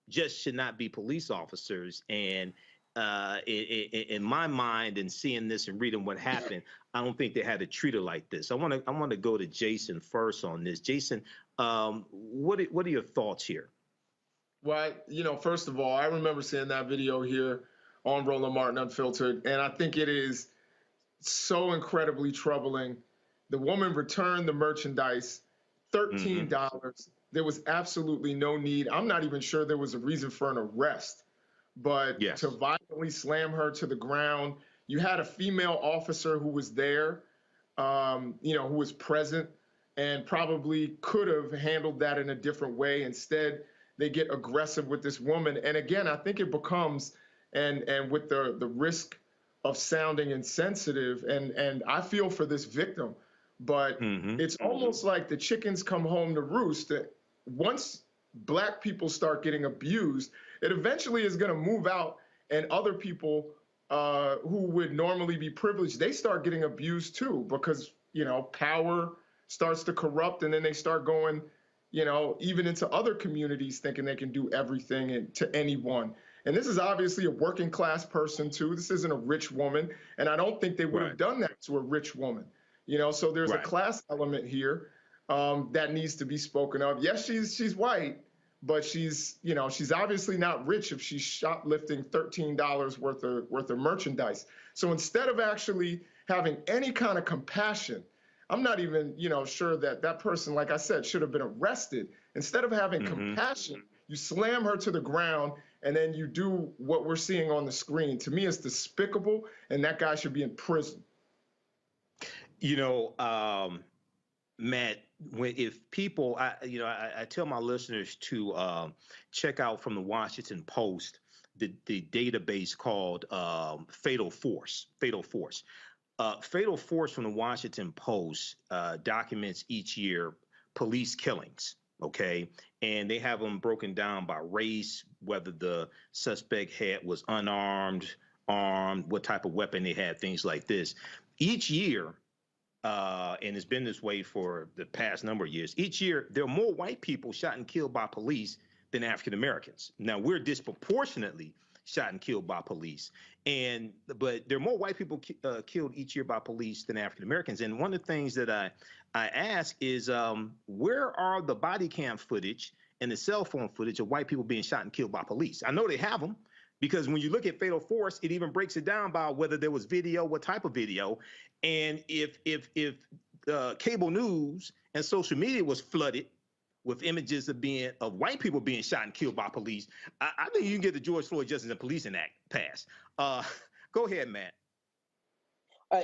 just should not be police officers. And in my mind and seeing this and reading what happened, I don't think they had to treat her like this. I want to go to Jason first on this. Jason, what are your thoughts here?
Well, first of all, I remember seeing that video here on Roland Martin Unfiltered, and I think it is so incredibly troubling. The woman returned the merchandise, $13. There was absolutely no need. I'm not even sure there was a reason for an arrest, but to violently slam her to the ground. You had a female officer who was there, who was present and probably could have handled that in a different way. Instead, they get aggressive with this woman. And again, I think it becomes, and with the risk of sounding insensitive, and I feel for this victim, but it's almost like the chickens come home to roost. That once Black people start getting abused, it eventually is going to move out, and other people who would normally be privileged, they start getting abused too, because power starts to corrupt, and then they start going even into other communities thinking they can do everything to anyone. And this is obviously a working class person too. This isn't a rich woman. And I don't think they would have done that to a rich woman. So there's a class element here that needs to be spoken of. Yes, she's white, but she's obviously not rich if she's shoplifting $13 worth of merchandise. So instead of actually having any kind of compassion, I'm not even, sure that person, like I said, should have been arrested. Instead of having compassion, you slam her to the ground, and then you do what we're seeing on the screen. To me, it's despicable, and that guy should be in prison.
Matt, if people, I tell my listeners to check out from the Washington Post the database called Fatal Force. Fatal Force from the Washington Post documents each year police killings, okay? And they have them broken down by race, whether the suspect was unarmed, armed, what type of weapon they had, things like this. Each year, and it's been this way for the past number of years, each year there are more white people shot and killed by police than African Americans. Now, we're disproportionately shot and killed by police, but there are more white people killed each year by police than African Americans. And one of the things that I ask is, where are the body cam footage and the cell phone footage of white people being shot and killed by police? I know they have them, because when you look at Fatal Force, it even breaks it down by whether there was video, what type of video, and if cable news and social media was flooded with images of white people being shot and killed by police, I think you can get the George Floyd Justice and Policing Act passed. Go ahead, Matt.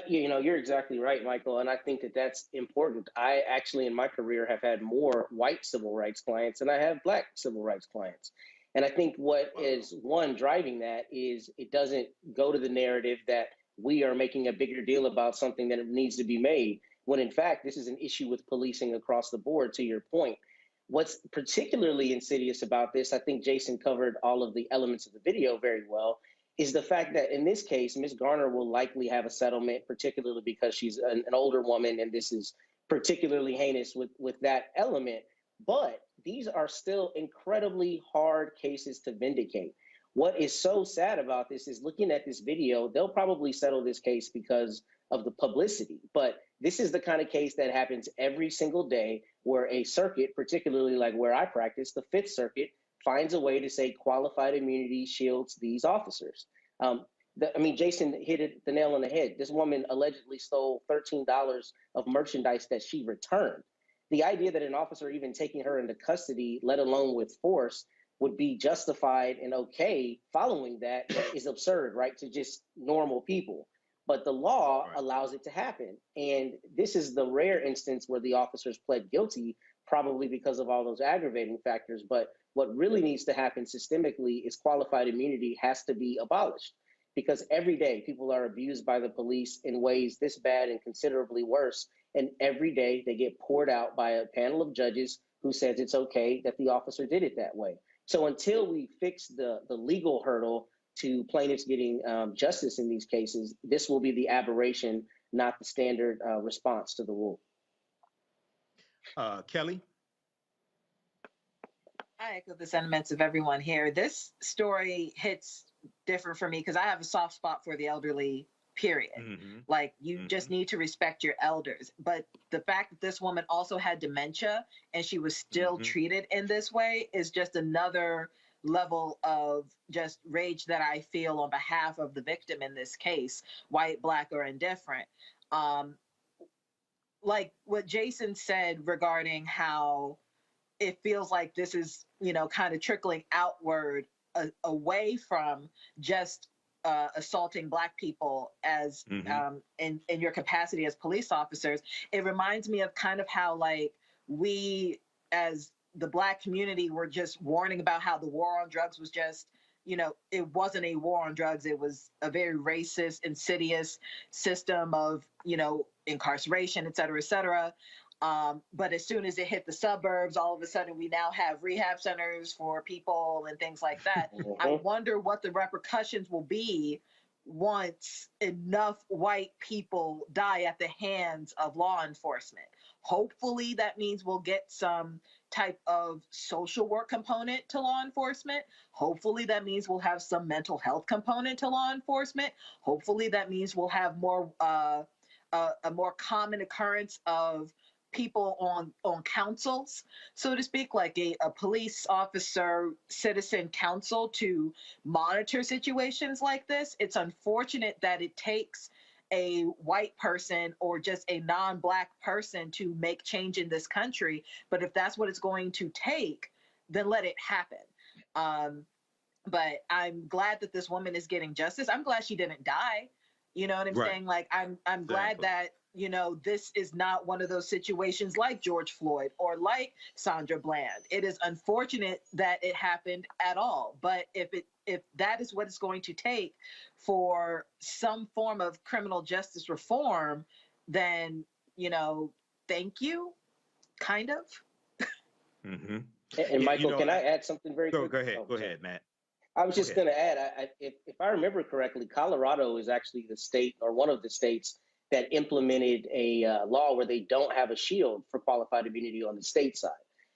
You're exactly right, Michael, and I think that's important. I actually, in my career, have had more white civil rights clients than I have Black civil rights clients. And I think what is driving that is it doesn't go to the narrative that we are making a bigger deal about something that needs to be made, when in fact, this is an issue with policing across the board, to your point. What's particularly insidious about this, I think Jason covered all of the elements of the video very well, is the fact that in this case, Ms. Garner will likely have a settlement, particularly because she's an older woman, and this is particularly heinous with that element. But these are still incredibly hard cases to vindicate. What is so sad about this is, looking at this video, they'll probably settle this case because of the publicity. But this is the kind of case that happens every single day, where a circuit, particularly like where I practice, the Fifth Circuit, finds a way to say qualified immunity shields these officers. Jason hit the nail on the head. This woman allegedly stole $13 of merchandise that she returned. The idea that an officer even taking her into custody, let alone with force, would be justified and okay following that is absurd, right, to just normal people. But the law allows it to happen. And this is the rare instance where the officers pled guilty, probably because of all those aggravating factors. But what really needs to happen systemically is qualified immunity has to be abolished, because every day people are abused by the police in ways this bad and considerably worse. And every day they get poured out by a panel of judges who says it's okay that the officer did it that way. So until we fix the legal hurdle to plaintiffs getting justice in these cases, this will be the aberration, not the standard response to the rule.
Kelly?
I echo the sentiments of everyone here. This story hits different for me because I have a soft spot for the elderly, period. Like, you just need to respect your elders. But the fact that this woman also had dementia and she was still treated in this way is just another level of just rage that I feel on behalf of the victim in this case, white, black, or indifferent. Like what Jason said regarding how it feels like this is, you know, kind of trickling outward away from just assaulting Black people as in your capacity as police officers. It reminds me of kind of how, like, we as the Black community were just warning about how the war on drugs was just, you know, it wasn't a war on drugs. It was a very racist, insidious system of, you know, incarceration, et cetera, et cetera. But as soon as it hit the suburbs, all of a sudden we now have rehab centers for people and things like that. I wonder what the repercussions will be once enough white people die at the hands of law enforcement. Hopefully that means we'll get some type of social work component to law enforcement. Hopefully that means we'll have some mental health component to law enforcement. Hopefully that means we'll have more a more common occurrence of people on councils, so to speak, like a police officer citizen council to monitor situations like this. It's unfortunate that it takes a white person or just a non-Black person to make change in this country. But if that's what it's going to take, then let it happen. But I'm glad that this woman is getting justice. I'm glad she didn't die. You know what I'm saying? Like, I'm glad that, you know, this is not one of those situations like George Floyd or like Sandra Bland. It is unfortunate that it happened at all. But if that is what it's going to take for some form of criminal justice reform, then, you know, thank you, kind of.
And Michael, can I add something very quick?
Go ahead, Matt.
I was just going to add, if I remember correctly, Colorado is actually the state or one of the states that implemented a law where they don't have a shield for qualified immunity on the state side.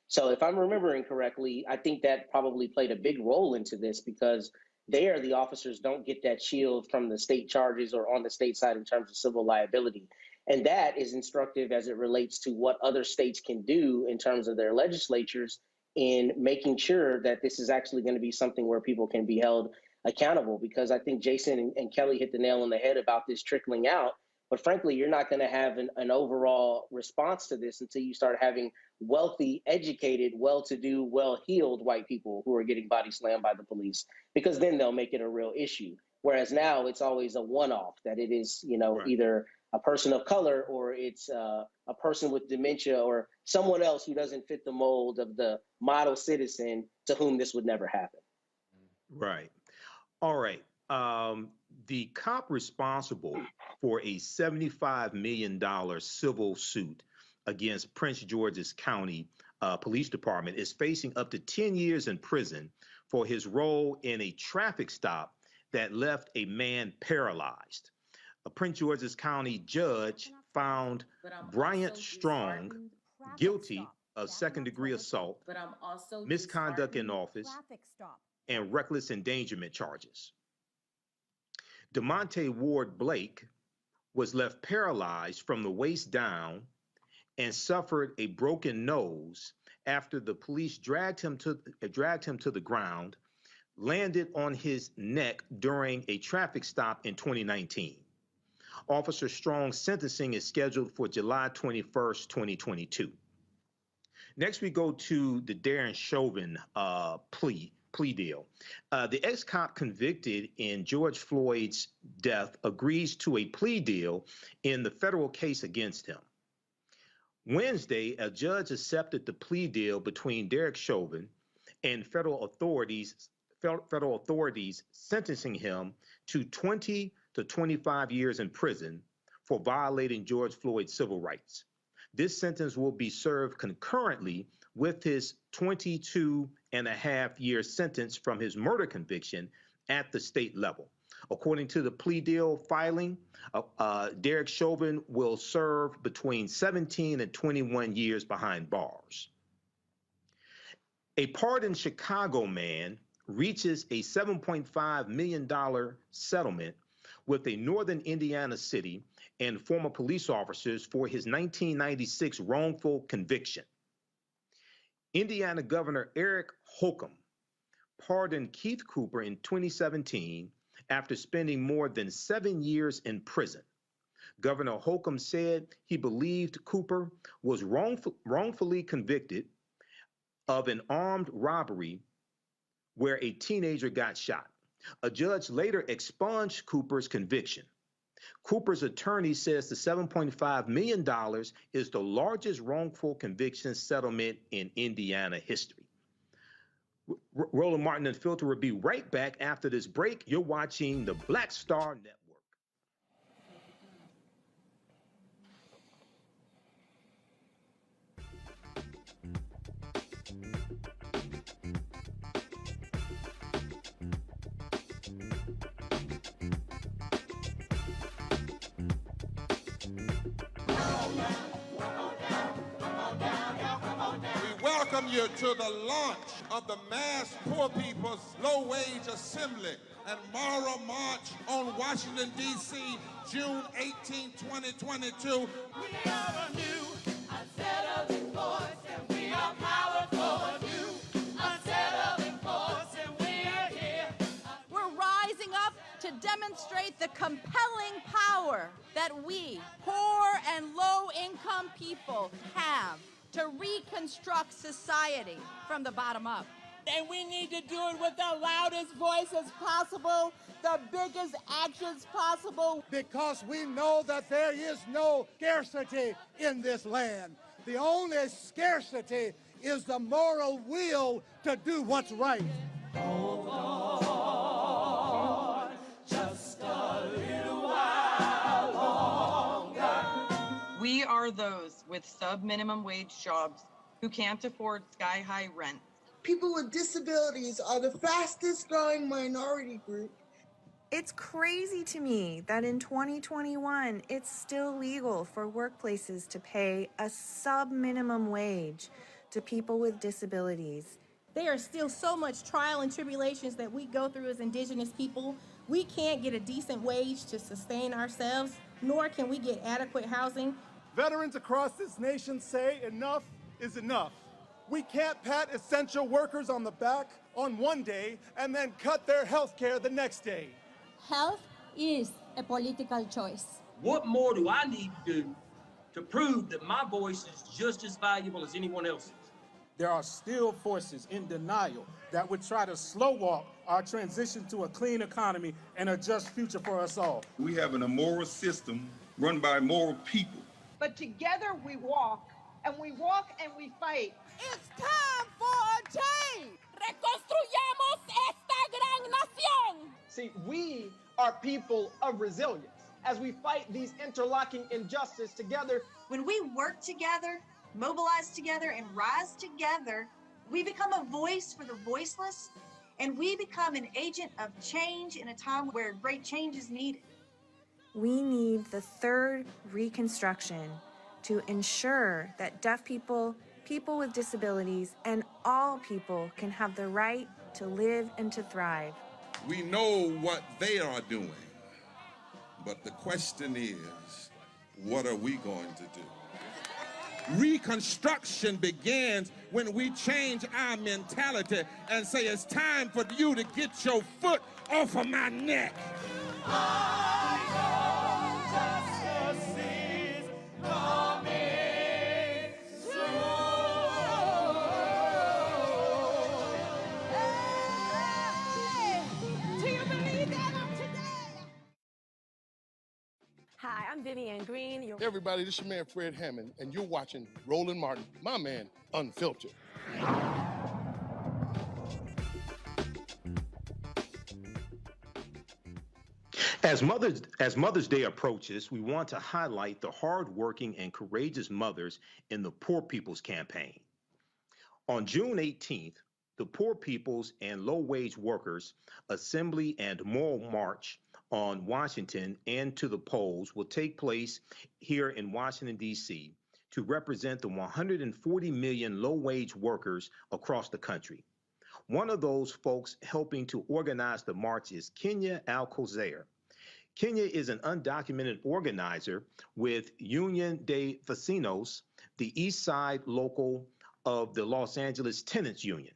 So if I'm remembering correctly, I think that probably played a big role into this because there the officers don't get that shield from the state charges or on the state side in terms of civil liability. And that is instructive as it relates to what other states can do in terms of their legislatures in making sure that this is actually going to be something where people can be held accountable. Because I think Jason and Kelly hit the nail on the head about this trickling out. But frankly, you're not going to have an overall response to this until you start having wealthy, educated, well-to-do, well-heeled white people who are getting body slammed by the police, because then they'll make it a real issue. Whereas now it's always a one-off, that it is, you know, either a person of color or it's a person with dementia or someone else who doesn't fit the mold of the model citizen to whom this would never happen.
Right. All right. The cop responsible for a $75 million civil suit against Prince George's County Police Department is facing up to 10 years in prison for his role in a traffic stop that left a man paralyzed. A Prince George's County judge found Bryant Strong guilty of second-degree assault, misconduct in office, and reckless endangerment charges. DeMonte Ward Blake was left paralyzed from the waist down and suffered a broken nose after the police dragged him to the ground, landed on his neck during a traffic stop in 2019. Officer Strong's sentencing is scheduled for July 21st, 2022. Next, we go to the Derek Chauvin plea deal. The ex-cop convicted in George Floyd's death agrees to a plea deal in the federal case against him. Wednesday, a judge accepted the plea deal between Derek Chauvin and federal authorities sentencing him to 20 to 25 years in prison for violating George Floyd's civil rights. This sentence will be served concurrently with his 22.5-year sentence from his murder conviction at the state level. According to the plea deal filing, Derek Chauvin will serve between 17 and 21 years behind bars. A pardoned Chicago man reaches a $7.5 million settlement with a northern Indiana city and former police officers for his 1996 wrongful conviction. Indiana Governor Eric Holcomb pardoned Keith Cooper in 2017 after spending more than 7 years in prison. Governor Holcomb said he believed Cooper was wrongfully convicted of an armed robbery where a teenager got shot. A judge later expunged Cooper's conviction. Cooper's attorney says the $7.5 million is the largest wrongful conviction settlement in Indiana history. Roland Martin and Filter will be right back after this break. You're watching the Black Star Network.
Welcome you to the launch of the Mass Poor People's Low Wage Assembly and Moral March on Washington, D.C., June 18, 2022.
We are a new, unsettling force, and we are powerful. A new, unsettling force, and we are here.
We're rising up to demonstrate the compelling power that we, poor and low-income people, have to reconstruct society from the bottom up.
And we need to do it with the loudest voices possible, the biggest actions possible.
Because we know that there is no scarcity in this land. The only scarcity is the moral will to do what's right.
Hold on, just a little while longer.
We are those with sub-minimum wage jobs who can't afford sky-high rent.
People with disabilities are the fastest growing minority group.
It's crazy to me that in 2021, it's still legal for workplaces to pay a sub-minimum wage to people with disabilities.
There are still so much trial and tribulations that we go through as Indigenous people. We can't get a decent wage to sustain ourselves, nor can we get adequate housing.
Veterans across this nation say enough is enough. We can't pat essential workers on the back on one day and then cut their health care the next day.
Health is a political choice.
What more do I need to do to prove that my voice is just as valuable as anyone else's?
There are still forces in denial that would try to slow walk our transition to a clean economy and a just future for us all.
We have an immoral system run by immoral people.
But together we walk, and we fight.
It's time for a change. Reconstruyamos esta gran nación.
See, we are people of resilience. As we fight these interlocking injustices together,
when we work together, mobilize together, and rise together, we become a voice for the voiceless, and we become an agent of change in a time where great change is needed.
We need the third reconstruction to ensure that deaf people, people with disabilities, and all people can have the right to live and to thrive.
We know what they are doing, but the question is, what are we going to do? Reconstruction begins when we change our mentality and say it's time for you to get your foot off of my neck.
Hi, I'm Vivian Green.
Hey everybody, this is your man Fred Hammond, and you're watching Roland Martin, my man, Unfiltered.
As Mother's Day approaches, we want to highlight the hardworking and courageous mothers in the Poor People's Campaign. On June 18th, the Poor People's and Low-Wage Workers Assembly and Moral March on Washington and to the polls will take place here in Washington, D.C. to represent the 140 million low-wage workers across the country. One of those folks helping to organize the march is Kenya Alcocer. Kenya is an undocumented organizer with Union de Vecinos, the East Side local of the Los Angeles Tenants Union.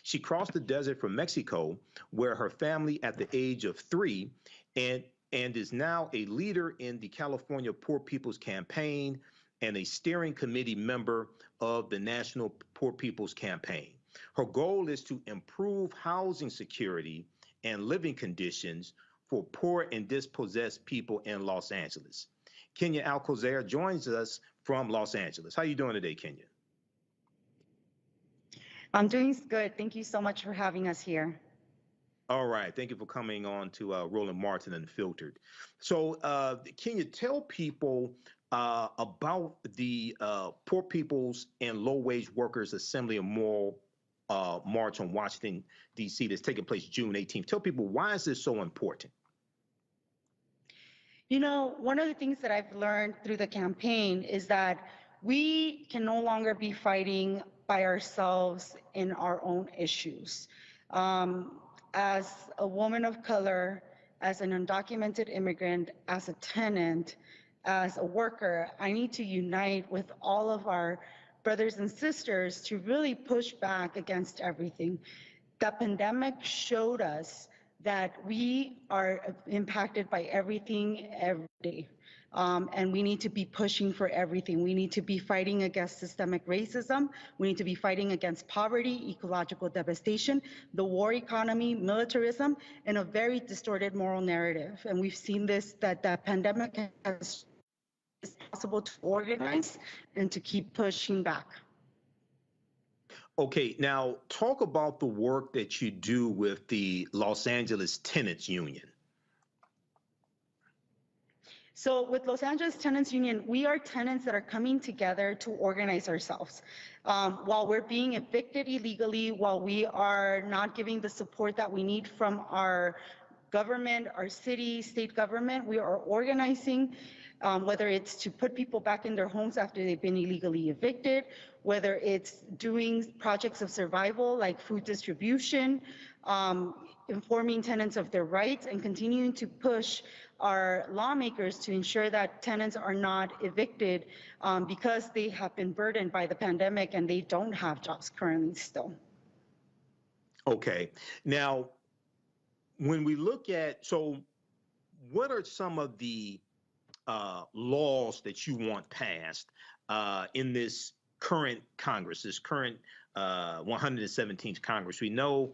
She crossed the desert from Mexico, where her family at the age of 3, and is now a leader in the California Poor People's Campaign and a steering committee member of the National Poor People's Campaign. Her goal is to improve housing security and living conditions for poor and dispossessed people in Los Angeles. Kenya Alcocer joins us from Los Angeles. How are you doing today, Kenya?
I'm doing good. Thank you so much for having us here.
All right. Thank you for coming on to Roland Martin Unfiltered. So, Kenya, tell people about the Poor People's and Low Wage Workers Assembly of Moral March on Washington, D.C. that's taking place June 18th. Tell people, why is this so important?
You know, one of the things that I've learned through the campaign is that we can no longer be fighting by ourselves in our own issues. As a woman of color, as an undocumented immigrant, as a tenant, as a worker, I need to unite with all of our brothers and sisters to really push back against everything. The pandemic showed us that we are impacted by everything every day. And we need to be pushing for everything. We need to be fighting against systemic racism. We need to be fighting against poverty, ecological devastation, the war economy, militarism, and a very distorted moral narrative. And we've seen this, that the pandemic has it's possible to organize and to keep pushing back.
Okay, now talk about the work that you do with the Los Angeles Tenants Union.
So with Los Angeles Tenants Union, we are tenants that are coming together to organize ourselves. While we're being evicted illegally, while we are not giving the support that we need from our government, our city, state government, we are organizing, whether it's to put people back in their homes after they've been illegally evicted, whether it's doing projects of survival like food distribution, informing tenants of their rights, and continuing to push our lawmakers to ensure that tenants are not evicted because they have been burdened by the pandemic and they don't have jobs currently still.
Okay, now when we look at, so what are some of the laws that you want passed in this current Congress, this current 117th Congress? We know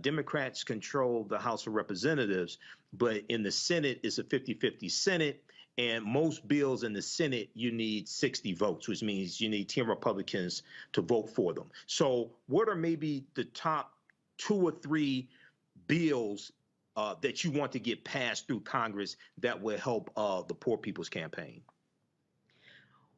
Democrats control the House of Representatives, but in the Senate, it's a 50-50 Senate, and most bills in the Senate, you need 60 votes, which means you need 10 Republicans to vote for them. So what are maybe the top 2 or 3 bills that you want to get passed through Congress that will help the Poor People's Campaign?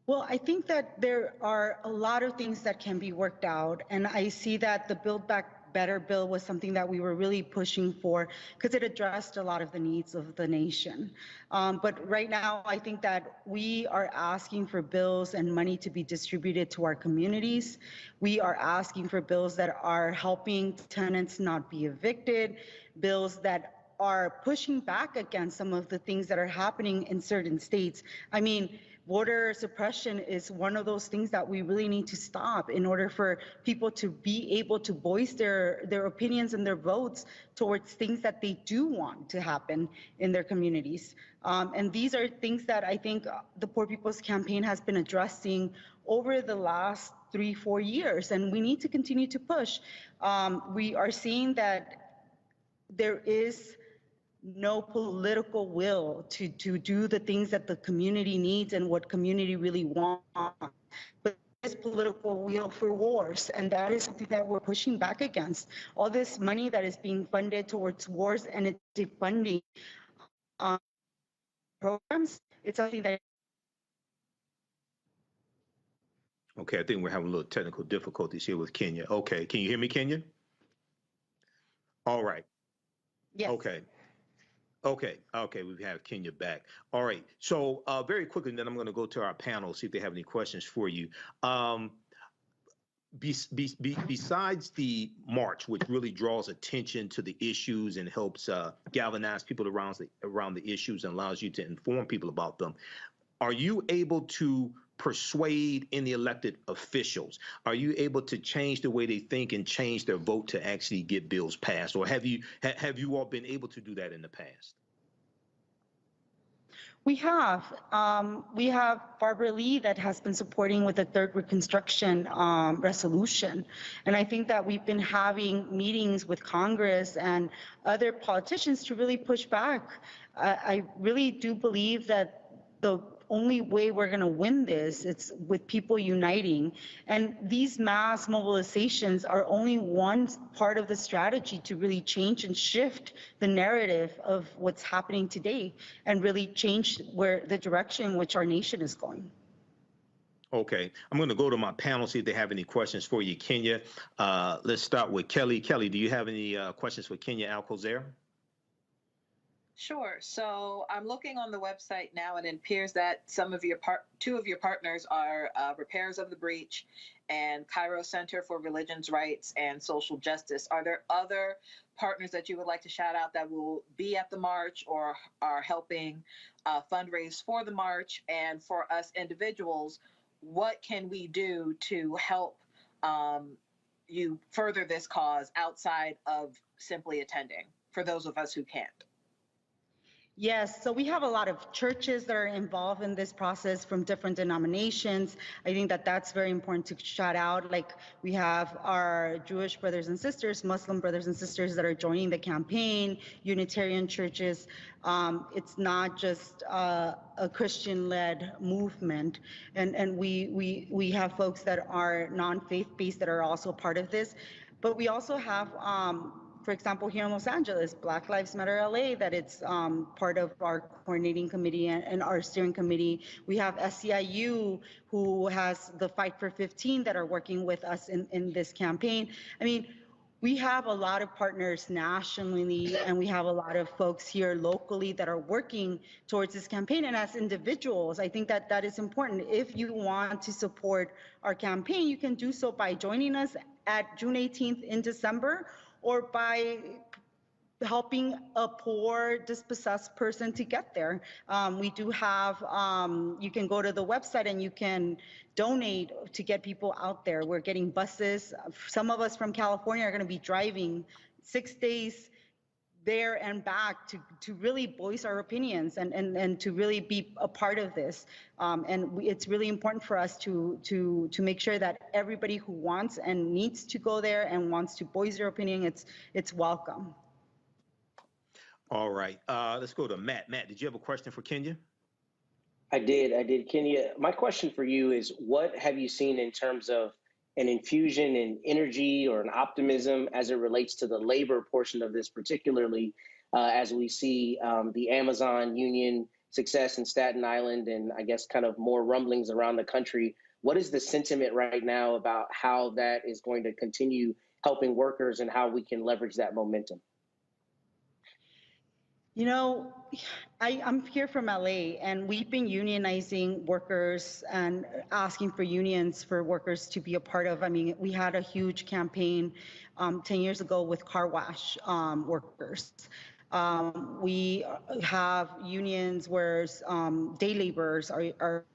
Well, I think that there are a lot of things that can be worked out, and I see that the Build Back Better bill was something that we were really pushing for because it addressed a lot of the needs of the nation. But right now, I think that we are asking for bills and money to be distributed to our communities. We are asking for bills that are helping tenants not be evicted, bills that are pushing back against some of the things that are happening in certain states. I mean, voter suppression is one of those things that we really need to stop in order for people to be able to voice their opinions and their votes towards things that they do want to happen in their communities. And these are things that I think the Poor People's Campaign has been addressing over the last 3-4 years, and we need to continue to push. We are seeing that there is no political will to do the things that the community needs and what community really wants. But there's political will for wars, and that is something that we're pushing back against. All this money that is being funded towards wars and it's defunding programs, it's something that.
Okay, I think we're having a little technical difficulties here with Kenya. Okay, can you hear me, Kenya? All right.
Yes.
Okay, we have Kenya back. All right, so very quickly, then I'm going to go to our panel, see if they have any questions for you. Besides the march, which really draws attention to the issues and helps galvanize people around the issues and allows you to inform people about them, are you able to persuade any elected officials? Are you able to change the way they think and change their vote to actually get bills passed? Or have you all been able to do that in the past?
We have. We have Barbara Lee that has been supporting with the third Reconstruction resolution. And I think that we've been having meetings with Congress and other politicians to really push back. I really do believe that the only way we're going to win this, it's with people uniting. And these mass mobilizations are only one part of the strategy to really change and shift the narrative of what's happening today and really change where the direction in which our nation is going.
Okay, I'm going to go to my panel, see if they have any questions for you, Kenya. Let's start with Kelly. Kelly, do you have any questions for Kenya Alcocer?
Sure. So I'm looking on the website now, and it appears that two of your partners are Repairs of the Breach and Cairo Center for Religions' Rights and Social Justice. Are there other partners that you would like to shout out that will be at the march or are helping fundraise for the march? And for us individuals, what can we do to help you further this cause outside of simply attending, for those of us who can't?
Yes, so we have a lot of churches that are involved in this process from different denominations. I think that that's very important to shout out. Like, we have our Jewish brothers and sisters, Muslim brothers and sisters that are joining the campaign, Unitarian churches. It's not just a Christian-led movement, and we have folks that are non-faith-based that are also part of this. But we also have for example, here in Los Angeles, Black Lives Matter LA, that it's part of our coordinating committee and our steering committee. We have SEIU, who has the Fight for 15 that are working with us in this campaign. I mean, we have a lot of partners nationally, and we have a lot of folks here locally that are working towards this campaign. And as individuals, I think that that is important. If you want to support our campaign, you can do so by joining us at June 18th in December, or by helping a poor, dispossessed person to get there. We do have, you can go to the website and you can donate to get people out there. We're getting buses. Some of us from California are going to be driving 6 days there and back to really voice our opinions and to really be a part of this. It's really important for us to make sure that everybody who wants and needs to go there and wants to voice their opinion, it's welcome.
All right, let's go to Matt. Matt, did you have a question for Kenya?
I did. Kenya, my question for you is, what have you seen in terms of an infusion in energy or an optimism as it relates to the labor portion of this, particularly as we see the Amazon union success in Staten Island and I guess kind of more rumblings around the country? What is the sentiment right now about how that is going to continue helping workers and how we can leverage that momentum?
You know, I'm here from LA, and we've been unionizing workers and asking for unions for workers to be a part of. I mean, we had a huge campaign 10 years ago with car wash workers. We have unions where day laborers are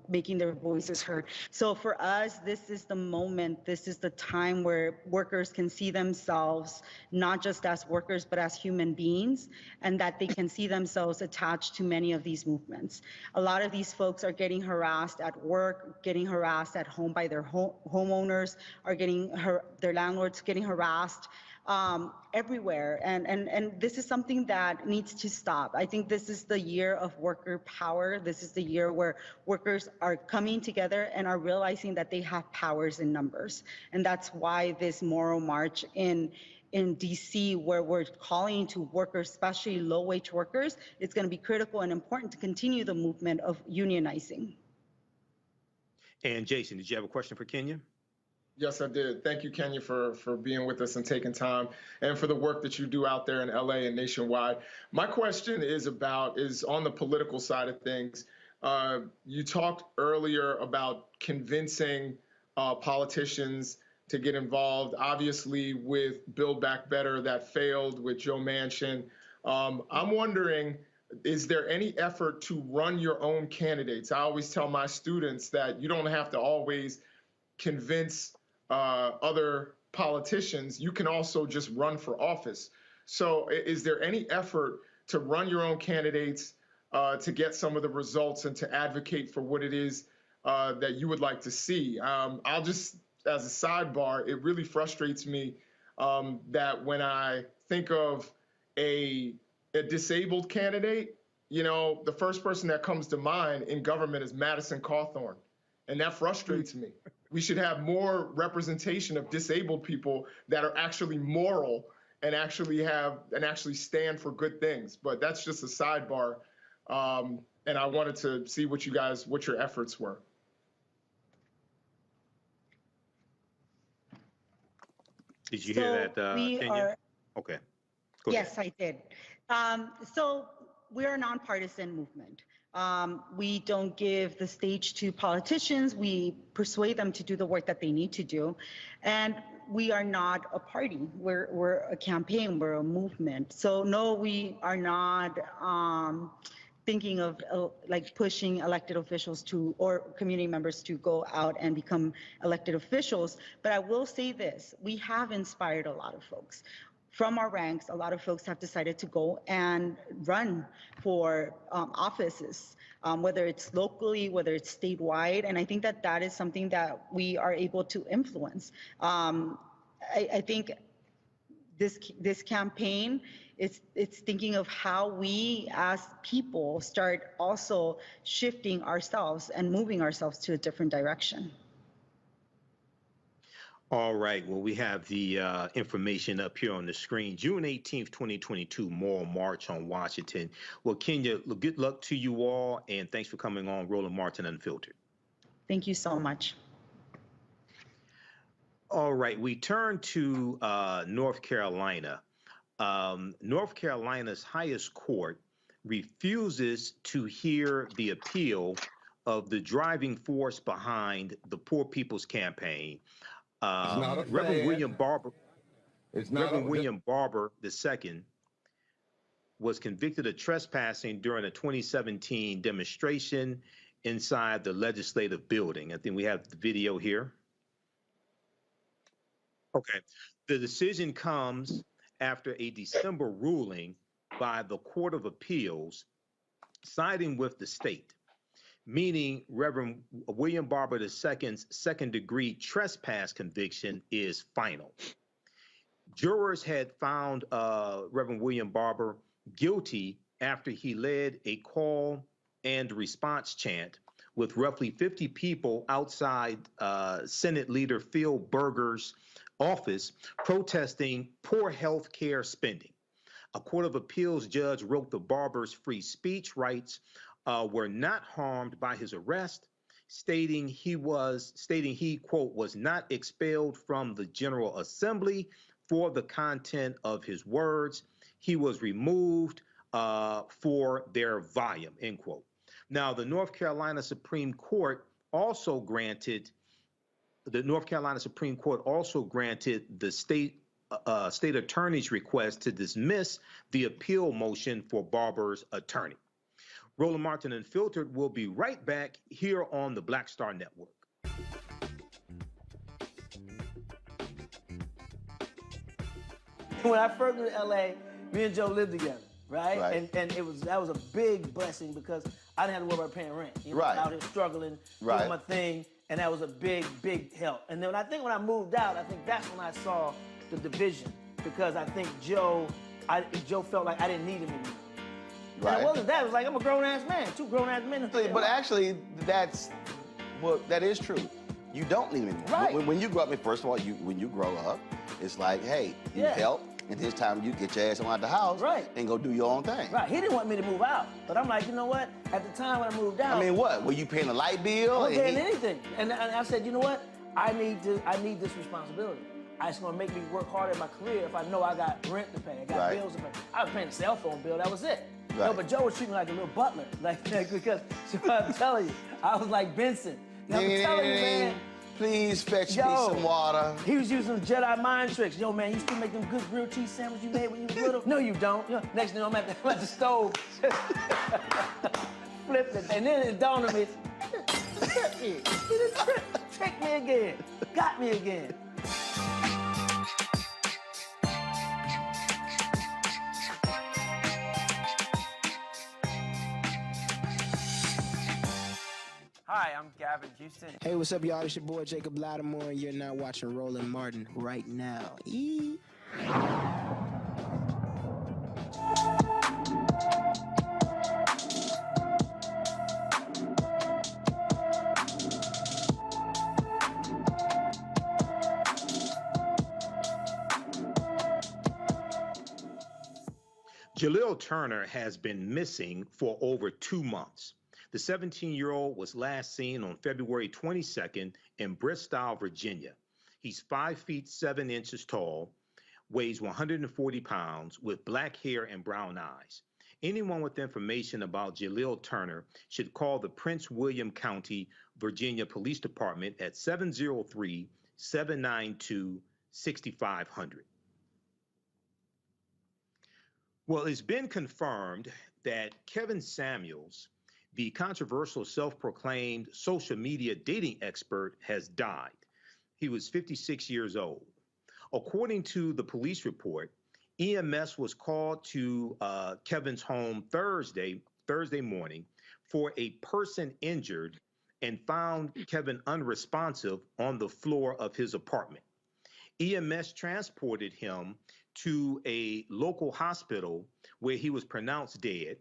making their voices heard. So for us, this is the moment, this is the time where workers can see themselves not just as workers, but as human beings, and that they can see themselves attached to many of these movements. A lot of these folks are getting harassed at work, getting harassed at home by their homeowners, are getting their landlords getting harassed everywhere, and this is something that needs to stop. I think this is the year of worker power. This is the year where workers are coming together and are realizing that they have powers in numbers, and that's why this moral march in DC, where we're calling to workers, especially low-wage workers, it's going to be critical and important to continue the movement of unionizing.
And Jason, did you have a question for Kenya?
Yes, I did. Thank you, Kenya, for being with us and taking time, and for the work that you do out there in LA and nationwide. My question is on the political side of things. You talked earlier about convincing politicians to get involved. Obviously, with Build Back Better, that failed with Joe Manchin. I'm wondering, is there any effort to run your own candidates? I always tell my students that you don't have to always convince other politicians. You can also just run for office. So is there any effort to run your own candidates to get some of the results and to advocate for what it is that you would like to see? I'll just, as a sidebar, it really frustrates me that when I think of a disabled candidate, you know, the first person that comes to mind in government is Madison Cawthorn. And that frustrates me. We should have more representation of disabled people that are actually moral and actually stand for good things. But that's just a sidebar. And I wanted to see what your efforts were.
Did you hear that, Kenya? Okay. Go
yes,
ahead.
I did. So we're a nonpartisan movement. We don't give the stage to politicians. We persuade them to do the work that they need to do. And we are not a party. We're a campaign. We're a movement. So no, we are not thinking of like pushing elected officials to, or community members to go out and become elected officials. But I will say this, we have inspired a lot of folks. From our ranks, a lot of folks have decided to go and run for offices, whether it's locally, whether it's statewide. And I think that that is something that we are able to influence. I think this campaign, it's thinking of how we as people start also shifting ourselves and moving ourselves to a different direction.
All right. Well, we have the information up here on the screen. June 18th, 2022, Moral March on Washington. Well, Kenya, good luck to you all, and thanks for coming on Roland Martin Unfiltered.
Thank you so much.
All right. We turn to North Carolina. North Carolina's highest court refuses to hear the appeal of the driving force behind the Poor People's Campaign. Reverend William Barber II was convicted of trespassing during a 2017 demonstration inside the legislative building. I think we have the video here. Okay. The decision comes after a December ruling by the Court of Appeals siding with the state, meaning Reverend William Barber II's second-degree trespass conviction is final. Jurors had found Reverend William Barber guilty after he led a call and response chant with roughly 50 people outside Senate Leader Phil Berger's office protesting poor health care spending. A Court of Appeals judge wrote the Barber's free speech rights were not harmed by his arrest, stating he, quote, was not expelled from the General Assembly for the content of his words. He was removed for their volume, end quote. Now, the North Carolina Supreme Court also granted the state attorney's request to dismiss the appeal motion for Barber's attorney. Roland Martin Unfiltered will be right back here on the Black Star Network.
When I first moved to LA, me and Joe lived together, right? And that was a big blessing because I didn't have to worry about paying rent. You know, out here struggling, doing my thing, and that was a big, big help. And then when I moved out, I think that's when I saw the division because I think Joe felt like I didn't need him anymore. And it wasn't that. It was like, I'm a grown-ass man, two grown-ass men.
But actually, that is true. You don't need him anymore.
Right.
When you grow up, first of all, when you grow up, it's like, hey, you help, and this time you get your ass out the house and go do your own thing.
Right. He didn't want me to move out. But I'm like, you know what? At the time when I moved out.
I mean, what? Were you paying a light bill?
I wasn't paying anything. And I said, you know what? I need this responsibility. It's going to make me work harder in my career if I know I got rent to pay, I got bills to pay. I was paying a cell phone bill, that was it. Right. No, but Joe was treating me like a little butler, because I'm telling you, I was like Benson. I'm telling you, man,
Please fetch me some water.
He was using Jedi mind tricks. Yo, man, you still make them good grilled cheese sandwiches you made when you was little? No, you don't. Next thing I'm at the stove. Flipped it, and then it dawned on me. Tricked me again. Got me again.
Hi, I'm Gavin Houston.
Hey, what's up, y'all? It's your boy Jacob Lattimore, and you're now watching Roland Martin right now.
Jaleel Turner has been missing for over 2 months. The 17-year-old was last seen on February 22nd in Bristol, Virginia. He's 5 feet 7 inches tall, weighs 140 pounds, with black hair and brown eyes. Anyone with information about Jaleel Turner should call the Prince William County, Virginia Police Department at 703-792-6500. Well, it's been confirmed that Kevin Samuels, the controversial self-proclaimed social media dating expert, has died. He was 56 years old. According to the police report, EMS was called to Kevin's home Thursday morning for a person injured and found Kevin unresponsive on the floor of his apartment. EMS transported him to a local hospital where he was pronounced dead.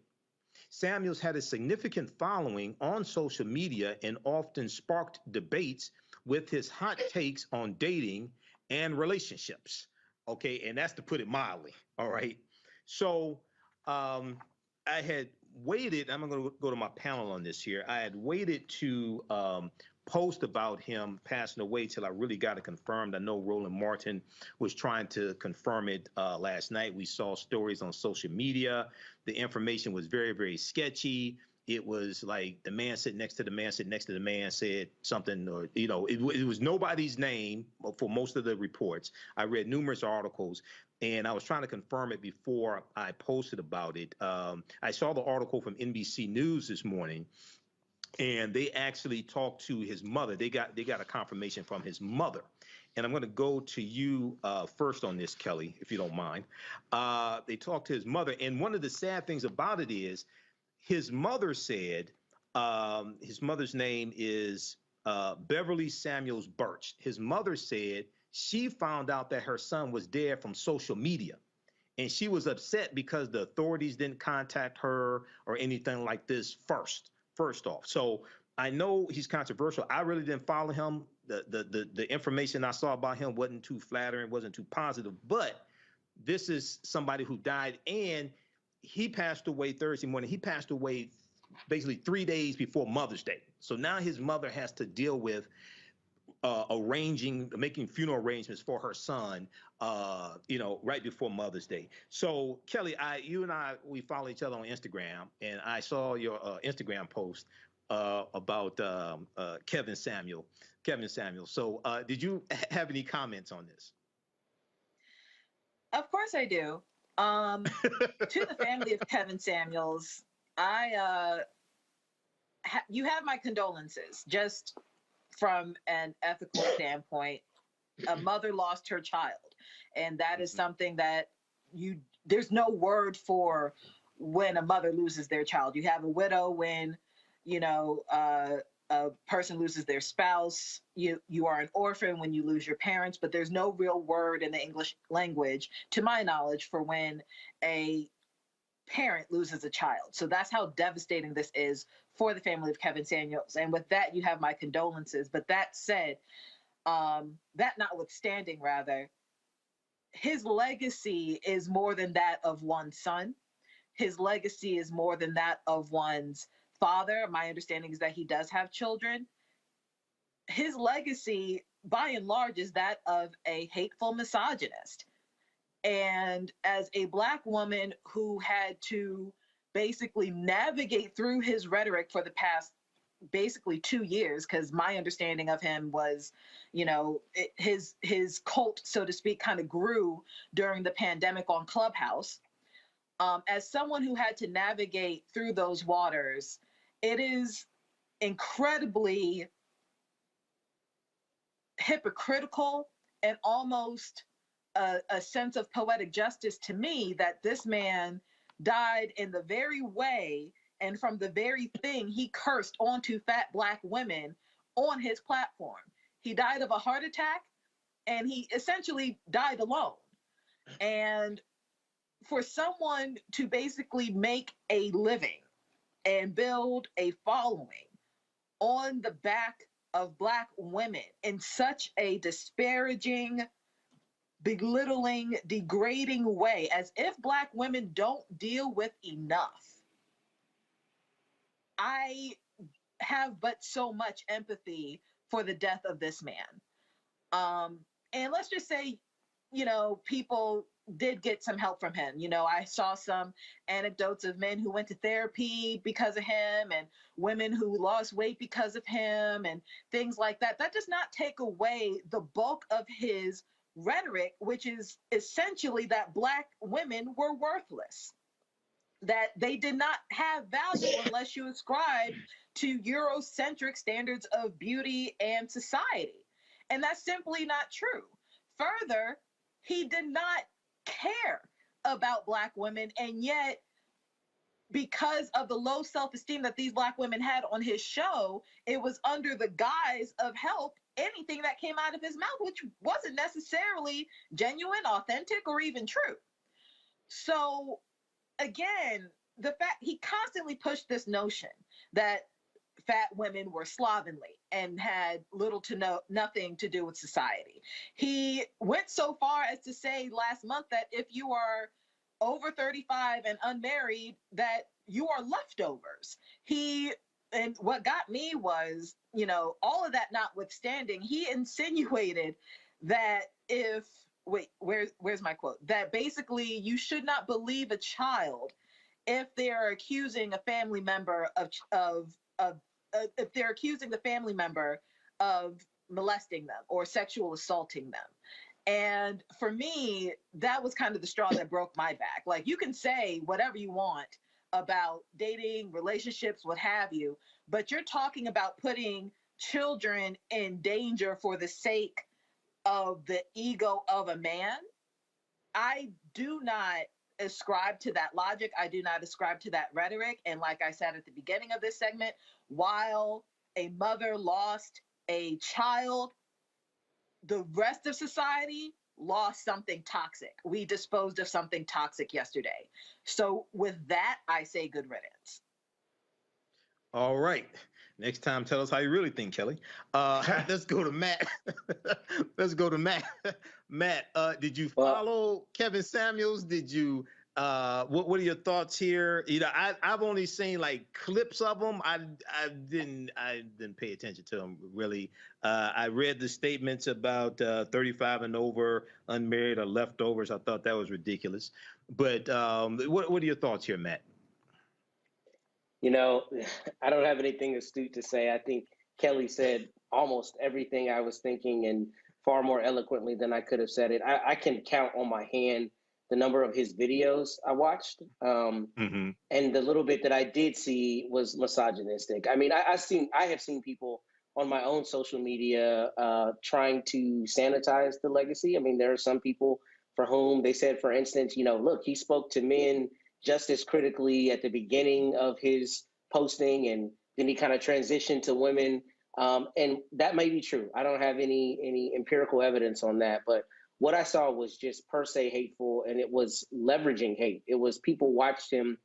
Samuels had a significant following on social media and often sparked debates with his hot takes on dating and relationships. Okay, and that's to put it mildly. All right. So I had waited, I'm going to go to my panel on this here. I had waited to post about him passing away till I really got it confirmed. I know Roland Martin was trying to confirm it last night. We saw stories on social media. The information was very, very sketchy. It was like the man sitting next to the man sitting next to the man said something, or, you know, it was nobody's name for most of the reports. I read numerous articles, and I was trying to confirm it before I posted about it. I saw the article from NBC News this morning, and they actually talked to his mother. They got a confirmation from his mother. And I'm going to go to you first on this, Kelly, if you don't mind. They talked to his mother, and one of the sad things about it is his mother said, his mother's name is Beverly Samuels Birch. His mother said she found out that her son was dead from social media, and she was upset because the authorities didn't contact her or anything like this first off. So I know he's controversial. I really didn't follow him. The information I saw about him wasn't too flattering, wasn't too positive, but this is somebody who died, and he passed away Thursday morning. He passed away basically 3 days before Mother's Day. So now his mother has to deal with making funeral arrangements for her son, right before Mother's Day. So Kelly, you and I, we follow each other on Instagram, and I saw your Instagram post about Kevin Samuel. So did you have any comments on this?
Of course I do. To the family of Kevin Samuels, you have my condolences. Just from an ethical standpoint, a mother lost her child, and that is something that there's no word for when a mother loses their child. You have a widow when, a person loses their spouse. You are an orphan when you lose your parents, but there's no real word in the English language, to my knowledge, for when a parent loses a child. So that's how devastating this is for the family of Kevin Samuels. And with that, you have my condolences. But that said, that notwithstanding, rather, his legacy is more than that of one son. His legacy is more than that of one's father. My understanding is that he does have children. His legacy, by and large, is that of a hateful misogynist. And as a Black woman who had to basically navigate through his rhetoric for the past basically 2 years, because my understanding of him was, you know, his cult, so to speak, kind of grew during the pandemic on Clubhouse. As someone who had to navigate through those waters, it is incredibly hypocritical and almost a sense of poetic justice to me that this man died in the very way and from the very thing he cursed onto fat Black women on his platform. He died of a heart attack, and he essentially died alone. And for someone to basically make a living and build a following on the back of Black women in such a disparaging, belittling, degrading way, as if Black women don't deal with enough, I have but so much empathy for the death of this man. And let's just say, you know, people did get some help from him. You know, I saw some anecdotes of men who went to therapy because of him and women who lost weight because of him and things like that. That does not take away the bulk of his rhetoric, which is essentially that Black women were worthless, that they did not have value unless you ascribe to Eurocentric standards of beauty and society. And that's simply not true. Further, he did not care about Black women, and yet, because of the low self-esteem that these Black women had on his show, it was under the guise of help anything that came out of his mouth, which wasn't necessarily genuine, authentic, or even true. So again, the fact he constantly pushed this notion that fat women were slovenly and had little to nothing to do with society. He went so far as to say last month that if you are over 35 and unmarried, that you are leftovers. And what got me was, you know, all of that notwithstanding, he insinuated that where's my quote? That basically you should not believe a child if they're accusing a family member if they're accusing the family member of molesting them or sexual assaulting them. And for me, that was kind of the straw that broke my back. Like, you can say whatever you want about dating, relationships, what have you, but you're talking about putting children in danger for the sake of the ego of a man. I do not ascribe to that logic. I do not ascribe to that rhetoric. And like I said at the beginning of this segment, while a mother lost a child, the rest of society lost something toxic. We disposed of something toxic yesterday. So with that, I say good riddance.
All right. Next time, tell us how you really think, Kelly. Let's go to Matt. Let's go to Matt. Matt, did you follow Kevin Samuels? Did you? What are your thoughts here? You know, I've only seen like clips of him. I didn't pay attention to him really. I read the statements about 35 and over, unmarried or leftovers. I thought that was ridiculous. But what are your thoughts here, Matt?
You know, I don't have anything astute to say. I think Kelly said almost everything I was thinking and far more eloquently than I could have said it. I can count on my hand the number of his videos I watched. And the little bit that I did see was misogynistic. I mean, I have seen people on my own social media trying to sanitize the legacy. I mean, there are some people for whom they said, for instance, you know, look, he spoke to men just as critically at the beginning of his posting, and then he kind of transitioned to women. And that may be true. I don't have any empirical evidence on that, but what I saw was just per se hateful, and it was leveraging hate. It was people watched him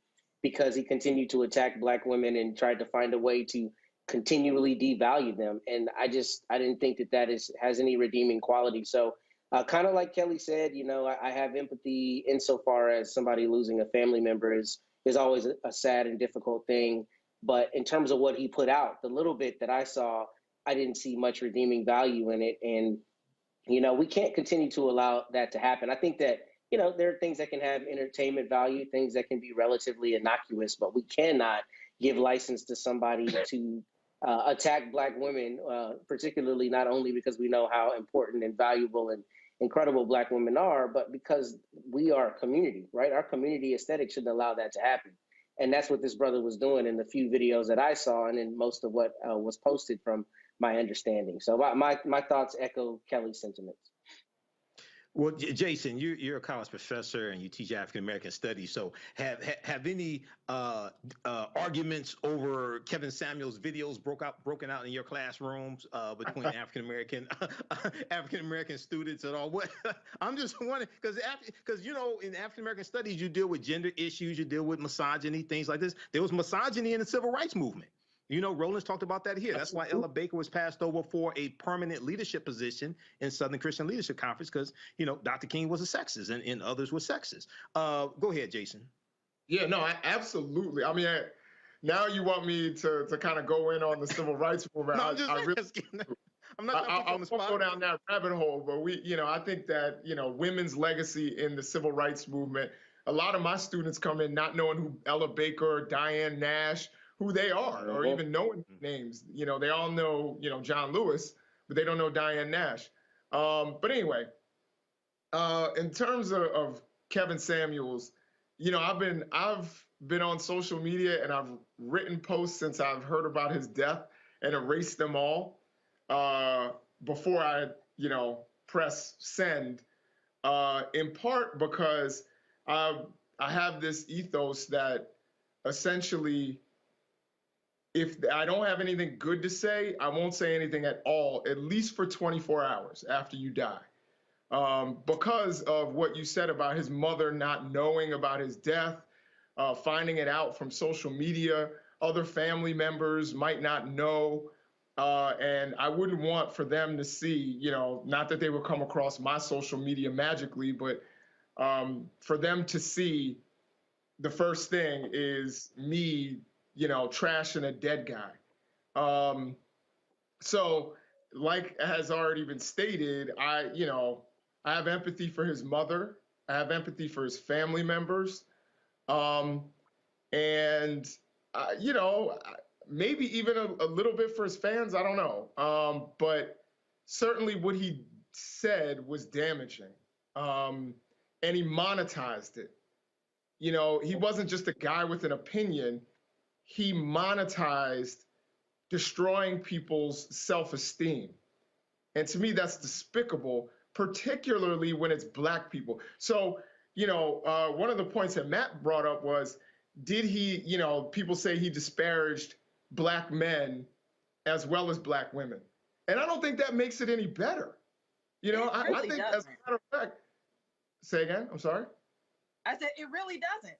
because he continued to attack Black women and tried to find a way to continually devalue them. And I didn't think that has any redeeming quality. So kind of like Kelly said, you know, I have empathy insofar as somebody losing a family member is always a sad and difficult thing. But in terms of what he put out, the little bit that I saw, I didn't see much redeeming value in it. And, you know, we can't continue to allow that to happen. I think that, you know, there are things that can have entertainment value, things that can be relatively innocuous, but we cannot give license to somebody to attack Black women, particularly not only because we know how important and valuable and incredible Black women are, but because we are a community, right? Our community aesthetic shouldn't allow that to happen. And that's what this brother was doing in the few videos that I saw and in most of what was posted from my understanding. So my thoughts echo Kelly's sentiments.
Well, Jason, you're a college professor and you teach African American studies. So have any arguments over Kevin Samuels' videos broken out in your classrooms between African American students at all? What I'm just wondering, because you know, in African American studies you deal with gender issues, you deal with misogyny, things like this. There was misogyny in the civil rights movement. You know, Roland's talked about that here. That's why Ella Baker was passed over for a permanent leadership position in Southern Christian Leadership Conference because, you know, Dr. King was a sexist and others were sexist. Go ahead, Jason.
Yeah, no, absolutely. I mean, now you want me to kind of go in on the civil rights movement.
No, I'm just asking. I'm not going to put you on the spot.
I'll go down that rabbit hole, but I think that, women's legacy in the civil rights movement, a lot of my students come in not knowing who Ella Baker, Diane Nash, who they are, or even knowing names. They all know, John Lewis, but they don't know Diane Nash. But anyway, in terms of Kevin Samuels, I've been on social media and I've written posts since I've heard about his death and erased them all before I, press send, in part because I have this ethos that essentially, if I don't have anything good to say, I won't say anything at all, at least for 24 hours after you die. Because of what you said about his mother not knowing about his death, finding it out from social media, other family members might not know. And I wouldn't want for them to see, not that they would come across my social media magically, but for them to see the first thing is me trashing a dead guy. So like has already been stated, I have empathy for his mother. I have empathy for his family members. And maybe even a little bit for his fans, I don't know. But certainly what he said was damaging. And he monetized it. He wasn't just a guy with an opinion. He monetized destroying people's self-esteem. And to me, that's despicable, particularly when it's Black people. So, one of the points that Matt brought up was, did he, people say he disparaged Black men as well as Black women. And I don't think that makes it any better. I think as a matter of fact, say again, I'm sorry?
I said, it really doesn't.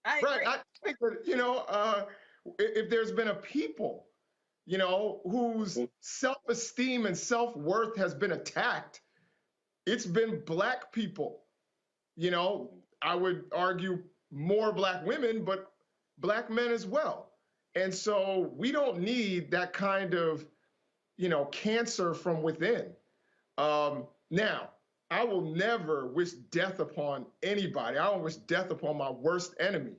I agree.
Right, I think that, if there's been a people, whose self-esteem and self-worth has been attacked, it's been Black people. I would argue more Black women, but Black men as well. And so we don't need that kind of, cancer from within. Now, I will never wish death upon anybody. I don't wish death upon my worst enemy.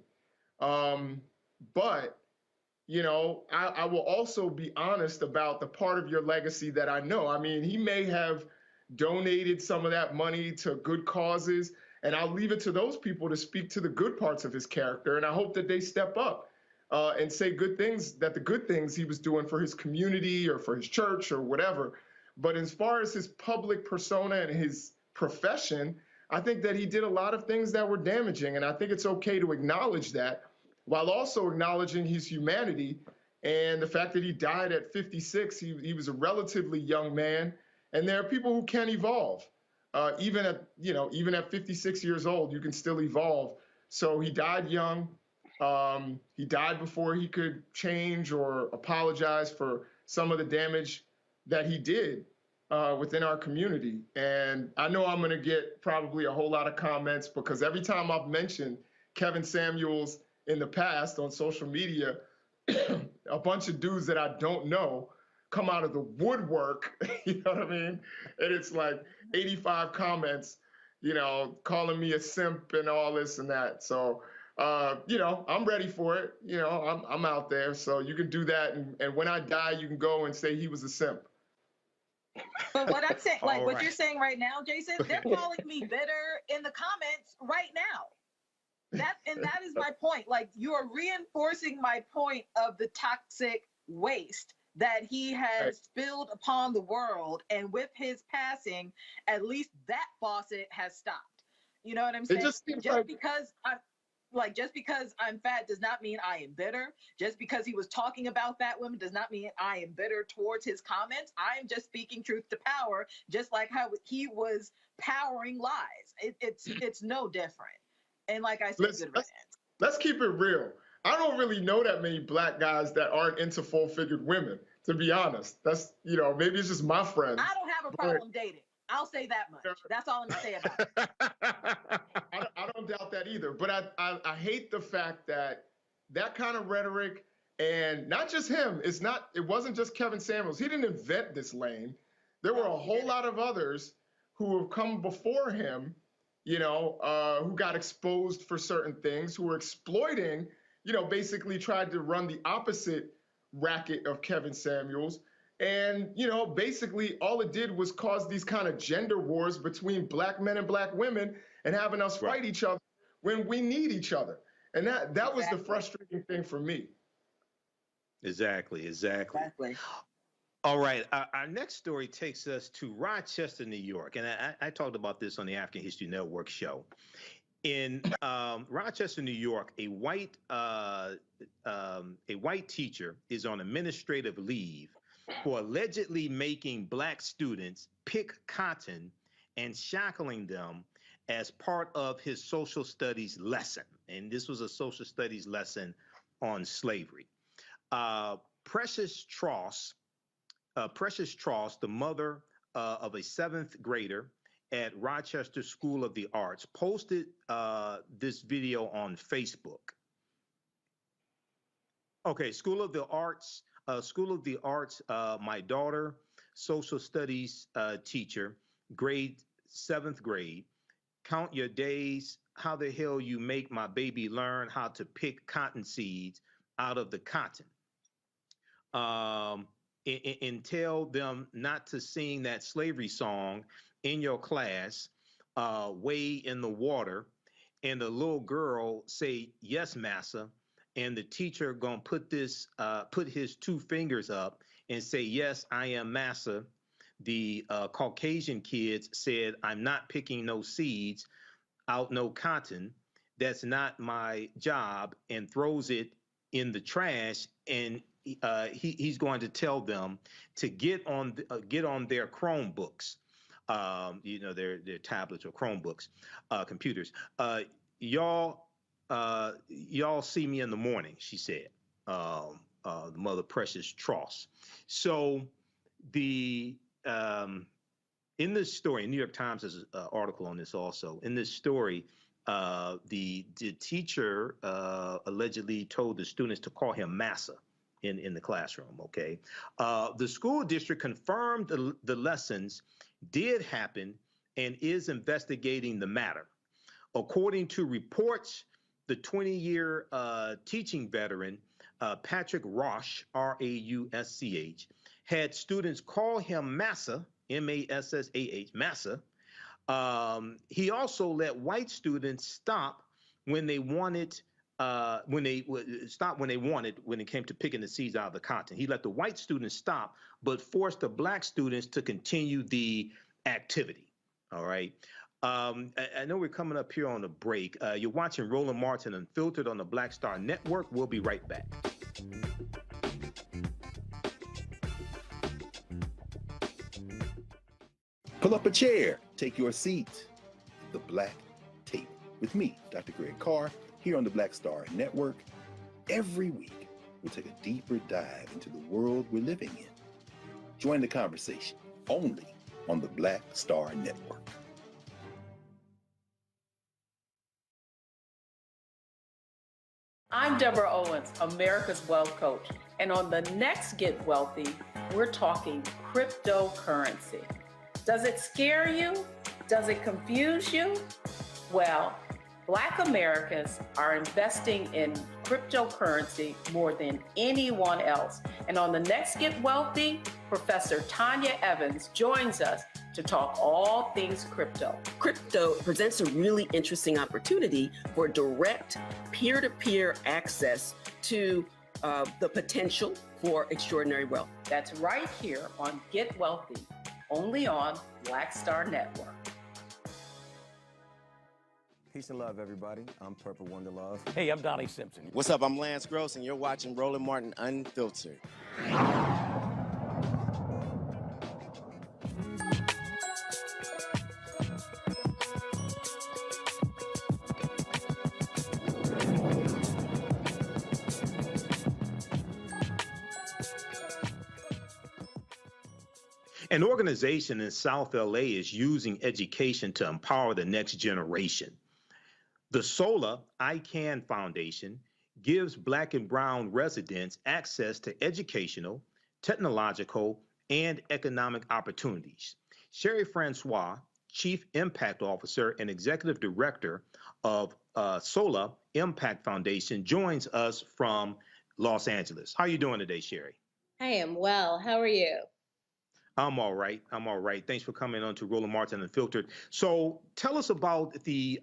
But, I will also be honest about the part of your legacy that I know. I mean, he may have donated some of that money to good causes, and I'll leave it to those people to speak to the good parts of his character. And I hope that they step up and say good things, that the good things he was doing for his community or for his church or whatever. But as far as his public persona and his profession, I think that he did a lot of things that were damaging. And I think it's okay to acknowledge that while also acknowledging his humanity and the fact that he died at 56. He was a relatively young man. And there are people who can evolve. Even at 56 years old, you can still evolve. So he died young. He died before he could change or apologize for some of the damage that he did within our community. And I know I'm going to get probably a whole lot of comments because every time I've mentioned Kevin Samuels in the past on social media, a bunch of dudes that I don't know come out of the woodwork, you know what I mean? And it's like 85 comments, calling me a simp and all this and that. So I'm ready for it. I'm out there, so you can do that. And when I die, you can go and say he was a simp.
But what I'm saying, like what you're saying right now, Jason, they're calling me bitter in the comments right now. That is my point. Like, you are reinforcing my point of the toxic waste that he has spilled upon the world, and with his passing, at least that faucet has stopped. You know what I'm saying? Just because I'm fat does not mean I am bitter. Just because he was talking about fat women does not mean I am bitter towards his comments. I am just speaking truth to power, just like how he was powering lies. It's no different. And like I said, good riddance.
Let's keep it real. I don't really know that many Black guys that aren't into full-figured women, to be honest. That's, maybe it's just my friends.
I don't have a problem dating. I'll say that much. That's all I'm going to say about it.
I don't doubt that either. But I hate the fact that kind of rhetoric, and not just him, it wasn't just Kevin Samuels. He didn't invent this lane. There were a whole lot of others who have come before him, who got exposed for certain things, who were exploiting, basically tried to run the opposite racket of Kevin Samuels. And, basically all it did was cause these kind of gender wars between Black men and Black women and having us fight each other when we need each other. And that was the frustrating thing for me.
Exactly. All right, our next story takes us to Rochester, New York. And I talked about this on the African History Network show. In Rochester, New York, a white teacher is on administrative leave for allegedly making Black students pick cotton and shackling them as part of his social studies lesson. And this was a social studies lesson on slavery. Precious Tross, the mother of a 7th grader at Rochester School of the Arts, posted this video on Facebook. Okay, School of the Arts, my daughter, social studies teacher, grade 7th grade, count your days, how the hell you make my baby learn how to pick cotton seeds out of the cotton. And tell them not to sing that slavery song in your class, way in the water, and the little girl say, yes, massa, and the teacher gonna put his 2 fingers up and say, yes, I am massa. The Caucasian kids said, I'm not picking no seeds out no cotton. That's not my job, and throws it in the trash. And he's going to tell them to get on their Chromebooks, their tablets or Chromebooks, computers. Y'all see me in the morning, she said. The mother, Precious Tross. So in this story, New York Times has an article on this also. In this story, the teacher allegedly told the students to call him massa in the classroom, okay? The school district confirmed the lessons did happen and is investigating the matter. According to reports, the 20-year teaching veteran, Patrick Rausch, R-A-U-S-C-H, had students call him massa, M-A-S-S-A-H, massa. He also let white students stop when it came to picking the seeds out of the cotton. He let the white students stop, but forced the Black students to continue the activity. All right. I know we're coming up here on a break. You're watching Roland Martin Unfiltered on the Black Star Network. We'll be right back.
Pull up a chair, take your seat at the Black Table with me, Dr. Greg Carr, here on the Black Star Network. Every week, we'll take a deeper dive into the world we're living in. Join the conversation only on the Black Star Network.
I'm Deborah Owens, America's Wealth Coach, and on the next Get Wealthy, we're talking cryptocurrency. Does it scare you? Does it confuse you? Well, Black Americans are investing in cryptocurrency more than anyone else. And on the next Get Wealthy, Professor Tanya Evans joins us to talk all things crypto.
Crypto presents a really interesting opportunity for direct peer-to-peer access to the potential for extraordinary wealth.
That's right here on Get Wealthy, only on Black Star Network.
Peace and love, everybody. I'm Purple Wonder Love.
Hey, I'm Donnie Simpson.
What's up? I'm Lance Gross, and you're watching Roland Martin Unfiltered.
An organization in South LA is using education to empower the next generation. The Sola I Can Foundation gives Black and Brown residents access to educational, technological, and economic opportunities. Sherry Francois, Chief Impact Officer and Executive Director of Sola Impact Foundation, joins us from Los Angeles. How are you doing today, Sherry?
I am well. How are you?
I'm all right. I'm all right. Thanks for coming on to Roland Martin Unfiltered. So tell us about the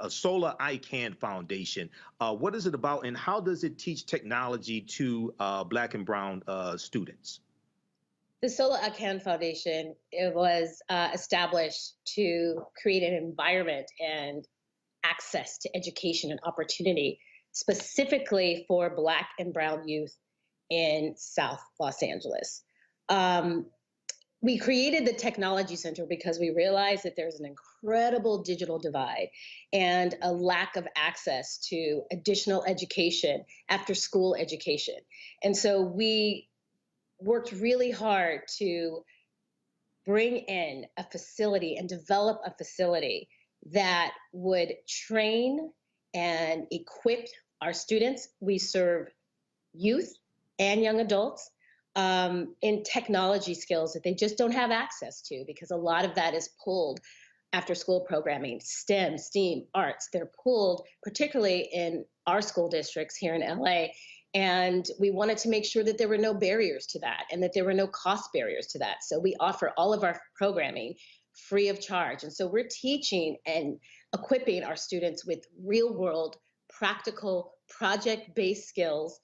Sola I Can Foundation. What is it about, and how does it teach technology to Black and Brown students?
The Sola I Can Foundation, it was established to create an environment and access to education and opportunity specifically for Black and Brown youth in South Los Angeles. We created the Technology Center because we realized that there's an incredible digital divide and a lack of access to additional education, after school education. And so we worked really hard to bring in a facility and develop a facility that would train and equip our students. We serve youth and young adults in technology skills that they just don't have access to, because a lot of that is pulled after school programming, STEM, STEAM, arts. They're pulled particularly in our school districts here in LA. And we wanted to make sure that there were no barriers to that and that there were no cost barriers to that. So we offer all of our programming free of charge. And so we're teaching and equipping our students with real world, practical, project-based skills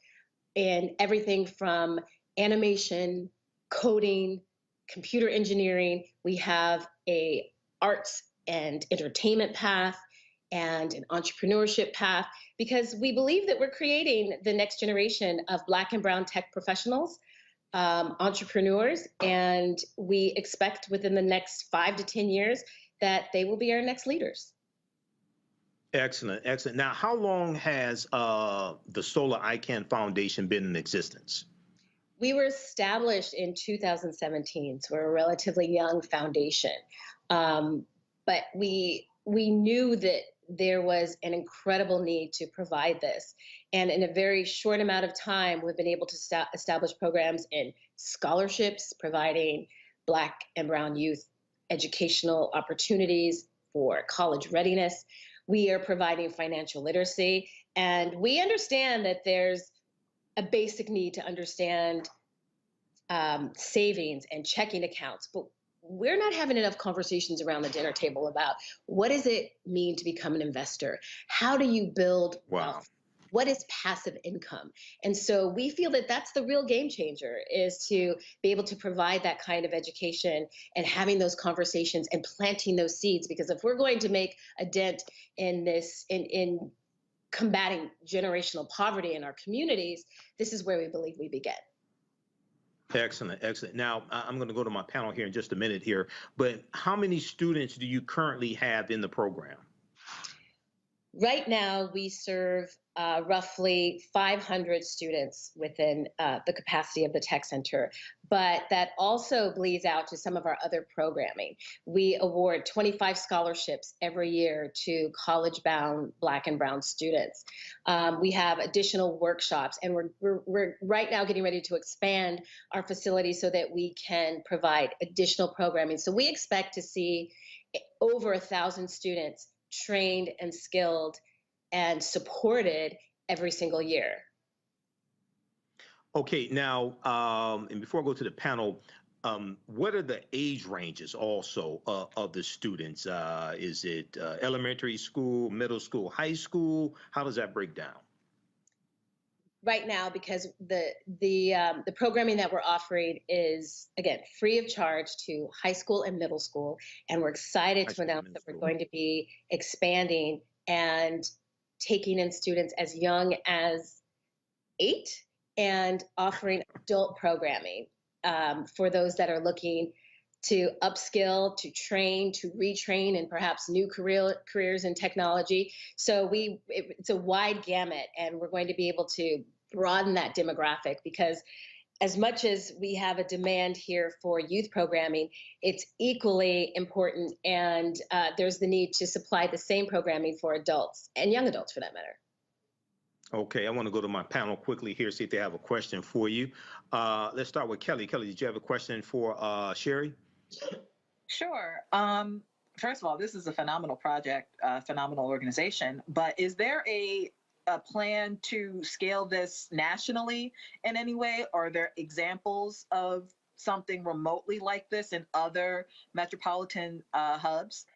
in everything from animation, coding, computer engineering. We have a arts and entertainment path and an entrepreneurship path, because we believe that we're creating the next generation of Black and Brown tech professionals, entrepreneurs, and we expect within the next 5 to 10 years that they will be our next leaders.
Excellent, excellent. Now, how long has the Sola I Can Foundation been in existence?
We were established in 2017, so we're a relatively young foundation. But we knew that there was an incredible need to provide this. And in a very short amount of time, we've been able to establish programs in scholarships, providing Black and Brown youth educational opportunities for college readiness. We are providing financial literacy. And we understand that there's a basic need to understand savings and checking accounts, but we're not having enough conversations around the dinner table about what does it mean to become an investor? How do you build wealth? What is passive income? And so we feel that that's the real game changer, is to be able to provide that kind of education and having those conversations and planting those seeds. Because if we're going to make a dent in this, in combating generational poverty in our communities, this is where we believe we begin.
Excellent, excellent. Now, I'm going to go to my panel here in just a minute here, but how many students do you currently have in the program?
Right now, we serve roughly 500 students within the capacity of the Tech Center, but that also bleeds out to some of our other programming. We award 25 scholarships every year to college-bound Black and Brown students. We have additional workshops, and we're right now getting ready to expand our facility so that we can provide additional programming. So we expect to see over 1,000 students trained and skilled and supported every single year.
Okay, now, and before I go to the panel, what are the age ranges also of the students? Is it elementary school, middle school, high school? How does that break down?
Right now, because the programming that we're offering is, again, free of charge to high school and middle school, and we're excited to announce that we're going to be expanding and taking in students as young as 8 and offering adult programming for those that are looking to upskill, to train, to retrain, and perhaps new careers in technology. So it's a wide gamut, and we're going to be able to broaden that demographic, because as much as we have a demand here for youth programming, it's equally important, and there's the need to supply the same programming for adults and young adults for that matter.
Okay, I want to go to my panel quickly here, see if they have a question for you. Let's start with Kelly. Kelly, did you have a question for Sherry?
Sure. First of all, this is a phenomenal project, phenomenal organization, but is there a plan to scale this nationally in any way? Are there examples of something remotely like this in other metropolitan hubs?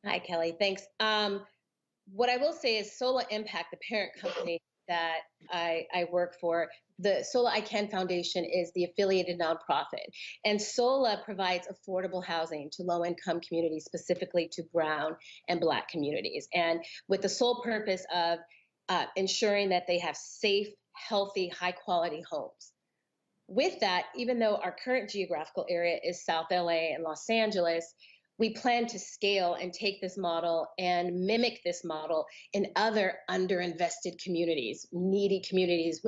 Hi, Kelly. Thanks. What I will say is Sola Impact, the parent company that I work for, the Sola I Can Foundation is the affiliated nonprofit. And Sola provides affordable housing to low-income communities, specifically to Brown and Black communities. And with the sole purpose of ensuring that they have safe, healthy, high-quality homes. With that, even though our current geographical area is South LA and Los Angeles, we plan to scale and take this model and mimic this model in other underinvested communities, needy communities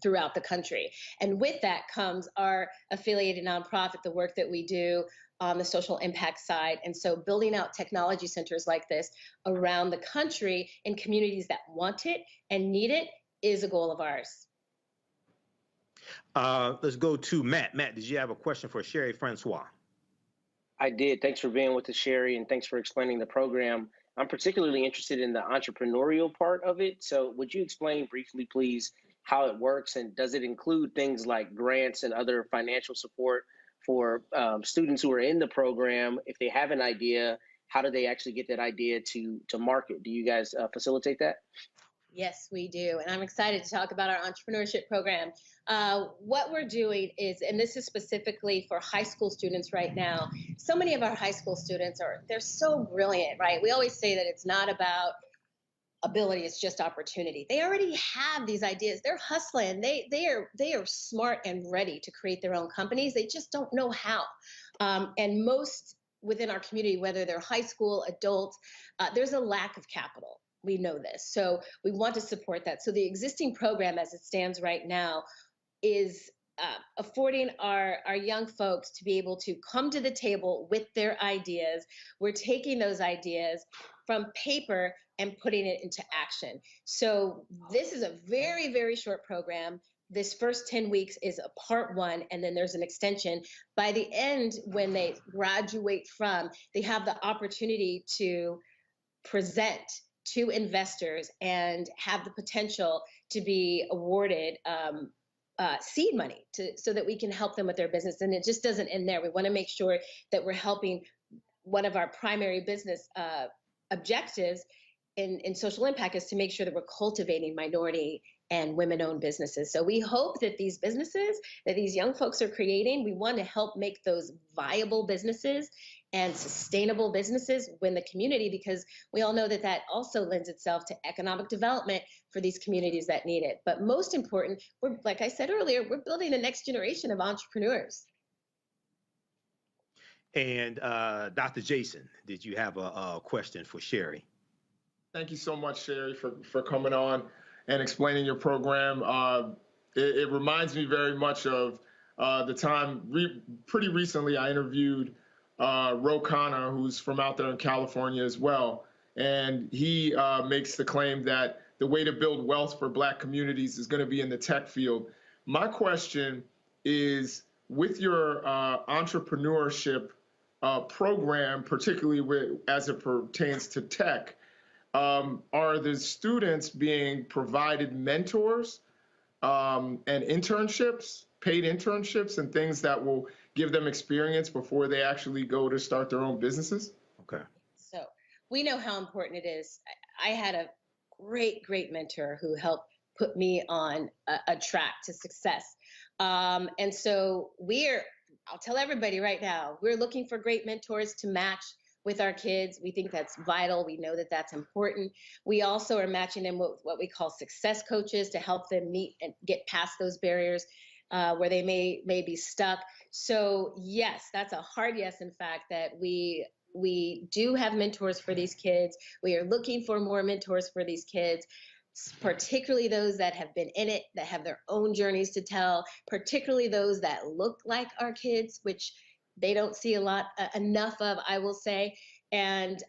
throughout the country. And with that comes our affiliated nonprofit, the work that we do on the social impact side. And so building out technology centers like this around the country in communities that want it and need it is a goal of ours.
Let's go to Matt. Matt, did you have a question for Sherry Francois?
I did. Thanks for being with us, Sherry, and thanks for explaining the program. I'm particularly interested in the entrepreneurial part of it. So would you explain briefly, please, how it works, and does it include things like grants and other financial support for students who are in the program? If they have an idea, how do they actually get that idea to market? Do you guys facilitate that?
Yes, we do. And I'm excited to talk about our entrepreneurship program. What we're doing is, and this is specifically for high school students right now, so many of our high school students they're so brilliant, right? We always say that it's not about ability, it's just opportunity. They already have these ideas. They're hustling. They are smart and ready to create their own companies. They just don't know how. And most within our community, whether they're high school, adults, there's a lack of capital. We know this. So we want to support that. So the existing program as it stands right now is affording our young folks to be able to come to the table with their ideas. We're taking those ideas from paper and putting it into action. So this is a very, very short program. This first 10 weeks is a part 1, and then there's an extension. By the end, when they graduate they have the opportunity to present to investors and have the potential to be awarded seed money so that we can help them with their business. And it just doesn't end there. We want to make sure that we're helping one of our primary business objectives in social impact is to make sure that we're cultivating minority and women-owned businesses. So we hope that these businesses that these young folks are creating, we want to help make those viable businesses and sustainable businesses win the community, because we all know that that also lends itself to economic development for these communities that need it. But most important, like I said earlier, we're building the next generation of entrepreneurs.
And Dr. Jason, did you have a question for Sherry?
Thank you so much, Sherry, for coming on and explaining your program. It reminds me very much of the time pretty recently I interviewed Ro Khanna, who's from out there in California as well. And he makes the claim that the way to build wealth for Black communities is going to be in the tech field. My question is, with your entrepreneurship program, particularly as it pertains to tech, are the students being provided mentors and internships, paid internships, and things that will give them experience before they actually go to start their own businesses?
So we know how important it is. I had a great mentor who helped put me on a track to success. And so I'll tell everybody right now, we're looking for great mentors to match with our kids. We think that's vital. We know that that's important. We also are matching them with what we call success coaches to help them meet and get past those barriers where they may be stuck. So yes, that's a hard yes, in fact, that we do have mentors for these kids. We are looking for more mentors for these kids, particularly those that have been in it, that have their own journeys to tell, particularly those that look like our kids, which they don't see enough of, I will say. And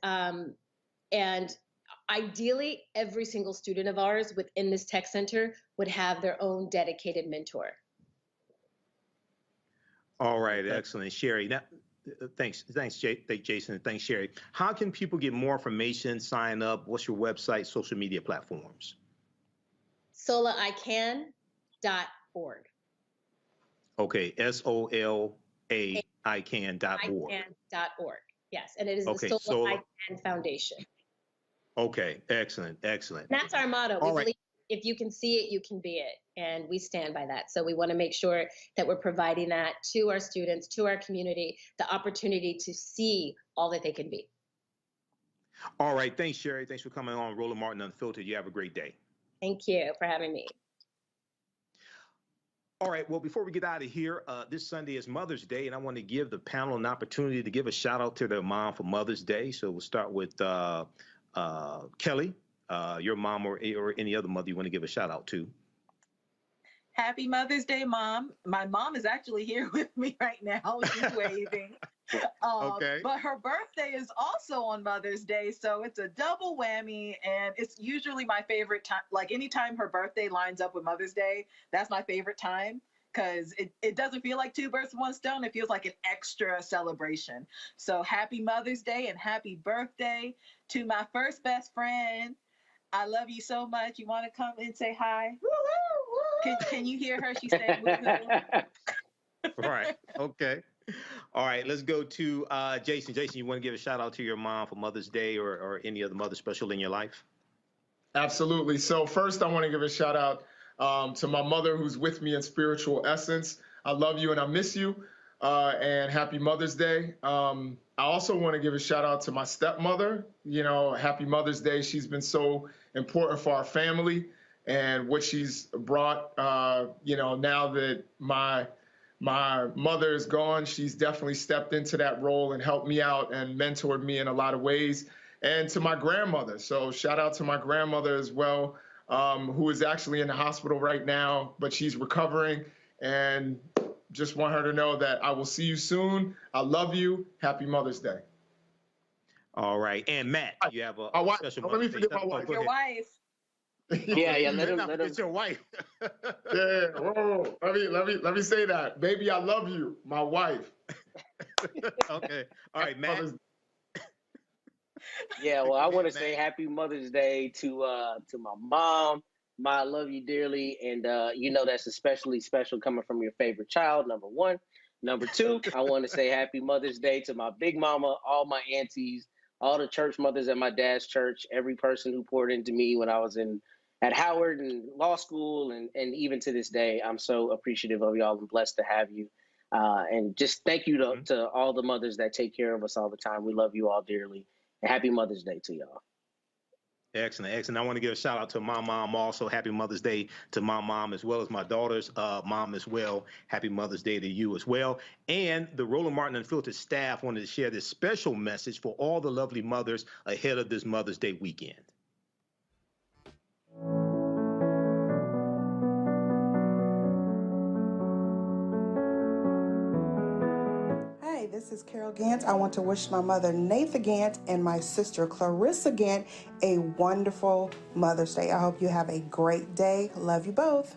ideally, every single student of ours within this tech center would have their own dedicated mentor.
All right, excellent, Sherry. Now, thanks, Jason, and thanks, Sherry. How can people get more information, sign up? What's your website, social media platforms?
solaican.org.
Okay, SOLAICAN.org.
ICAN.org. Yes, and it is
okay,
the Sola ICAN Foundation.
Okay, excellent.
And that's our motto. We believe if you can see it, you can be it. And we stand by that. So we want to make sure that we're providing that to our students, to our community, the opportunity to see all that they can be.
All right. Thanks, Sherry. Thanks for coming on Roland Martin Unfiltered. You have a great day.
Thank you for having me.
All right. Well, before we get out of here, this Sunday is Mother's Day, and I want to give the panel an opportunity to give a shout out to their mom for Mother's Day. So we'll start with Kelly, your mom or any other mother you want to give a shout out to.
Happy Mother's Day, Mom. My mom is actually here with me right now. She's waving.
Okay.
But her birthday is also on Mother's Day, so it's a double whammy, and it's usually my favorite time. Like anytime her birthday lines up with Mother's Day, that's my favorite time because it doesn't feel like two birds with one stone. It feels like an extra celebration. So happy Mother's Day and happy birthday to my first best friend. I love you so much. You want to come and say hi? Can you hear her? She's saying woohoo.
Right. Okay. All right. Let's go to Jason. Jason, you want to give a shout out to your mom for Mother's Day or any other mother special in your life?
Absolutely. So first, I want to give a shout out to my mother who's with me in spiritual essence. I love you and I miss you. And happy Mother's Day. I also want to give a shout out to my stepmother. You know, happy Mother's Day. She's been so important for our family and what she's brought. You know, now that my mother is gone, she's definitely stepped into that role and helped me out and mentored me in a lot of ways. And to my grandmother. So shout out to my grandmother as well, who is actually in the hospital right now, but she's recovering. And just want her to know that I will see you soon. I love you. Happy Mother's Day.
All right. And Matt, you have a special
let me forget my wife.
Your wife.
Yeah, let him.
It's your wife.
Yeah, whoa. Let me say that. Baby, I love you. My wife.
Okay. All right, Matt.
Yeah, well, I want to say happy Mother's Day to my mom. Ma, I love you dearly, and you know that's especially special coming from your favorite child, number one. Number two, I want to say happy Mother's Day to my big mama, all my aunties, all the church mothers at my dad's church, every person who poured into me when I was at Howard and law school, and even to this day. I'm so appreciative of y'all and blessed to have you. And just thank you to all the mothers that take care of us all the time. We love you all dearly. And happy Mother's Day to y'all.
Excellent, excellent. I want to give a shout out to my mom also. Happy Mother's Day to my mom as well as my daughter's mom as well. Happy Mother's Day to you as well. And the Roland Martin Unfiltered staff wanted to share this special message for all the lovely mothers ahead of this Mother's Day weekend.
Hi, this is Carol Gant. I want to wish my mother, Natha Gant, and my sister, Clarissa Gant, a wonderful Mother's Day. I hope you have a great day. Love you both.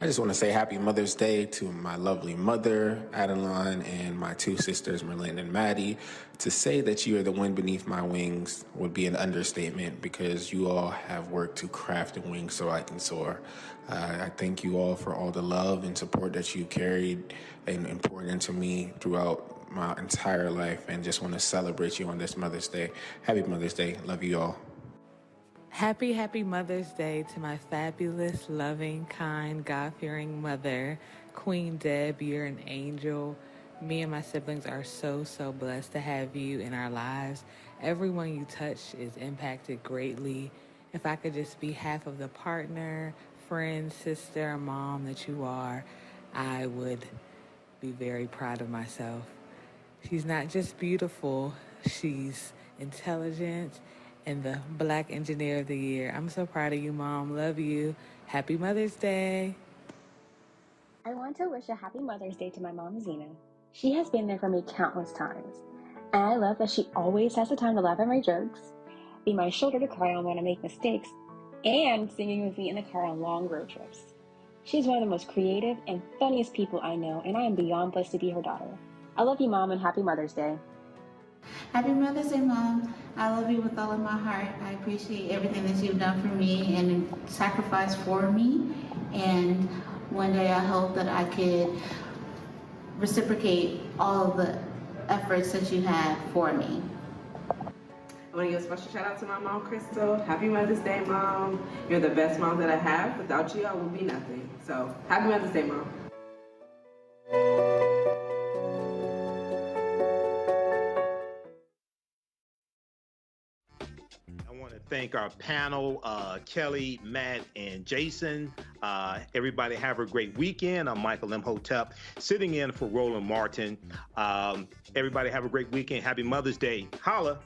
I just want to say happy Mother's Day to my lovely mother, Adeline, and my two sisters, Merlin and Maddie. To say that you are the wind beneath my wings would be an understatement because you all have worked to craft the wings so I can soar. I thank you all for all the love and support that you carried and poured into me throughout my entire life, and just want to celebrate you on this Mother's Day. Happy Mother's Day. Love you all.
Happy, happy Mother's Day to my fabulous, loving, kind, God-fearing mother, Queen Deb. You're an angel. Me and my siblings are so, so blessed to have you in our lives. Everyone you touch is impacted greatly. If I could just be half of the partner, friend, sister, mom that you are, I would be very proud of myself. She's not just beautiful, she's intelligent, and the Black Engineer of the Year. I'm so proud of you, Mom. Love you. Happy Mother's Day.
I want to wish a happy Mother's Day to my mom, Zena. She has been there for me countless times. And I love that she always has the time to laugh at my jokes, be my shoulder to cry on when I make mistakes, and singing with me in the car on long road trips. She's one of the most creative and funniest people I know, and I am beyond blessed to be her daughter. I love you, Mom, and happy Mother's Day.
Happy Mother's Day, Mom. I love you with all of my heart. I appreciate everything that you've done for me and sacrificed for me. And one day I hope that I could reciprocate all of the efforts that you had for me.
I want to give a special shout out to my mom, Crystal. Happy Mother's Day, Mom. You're the best mom that I have. Without you, I would be nothing. So, happy Mother's Day, Mom.
Thank our panel, Kelly, Matt, and Jason. Everybody have a great weekend. I'm Michael Imhotep, sitting in for Roland Martin. Everybody have a great weekend. Happy Mother's Day. Holla.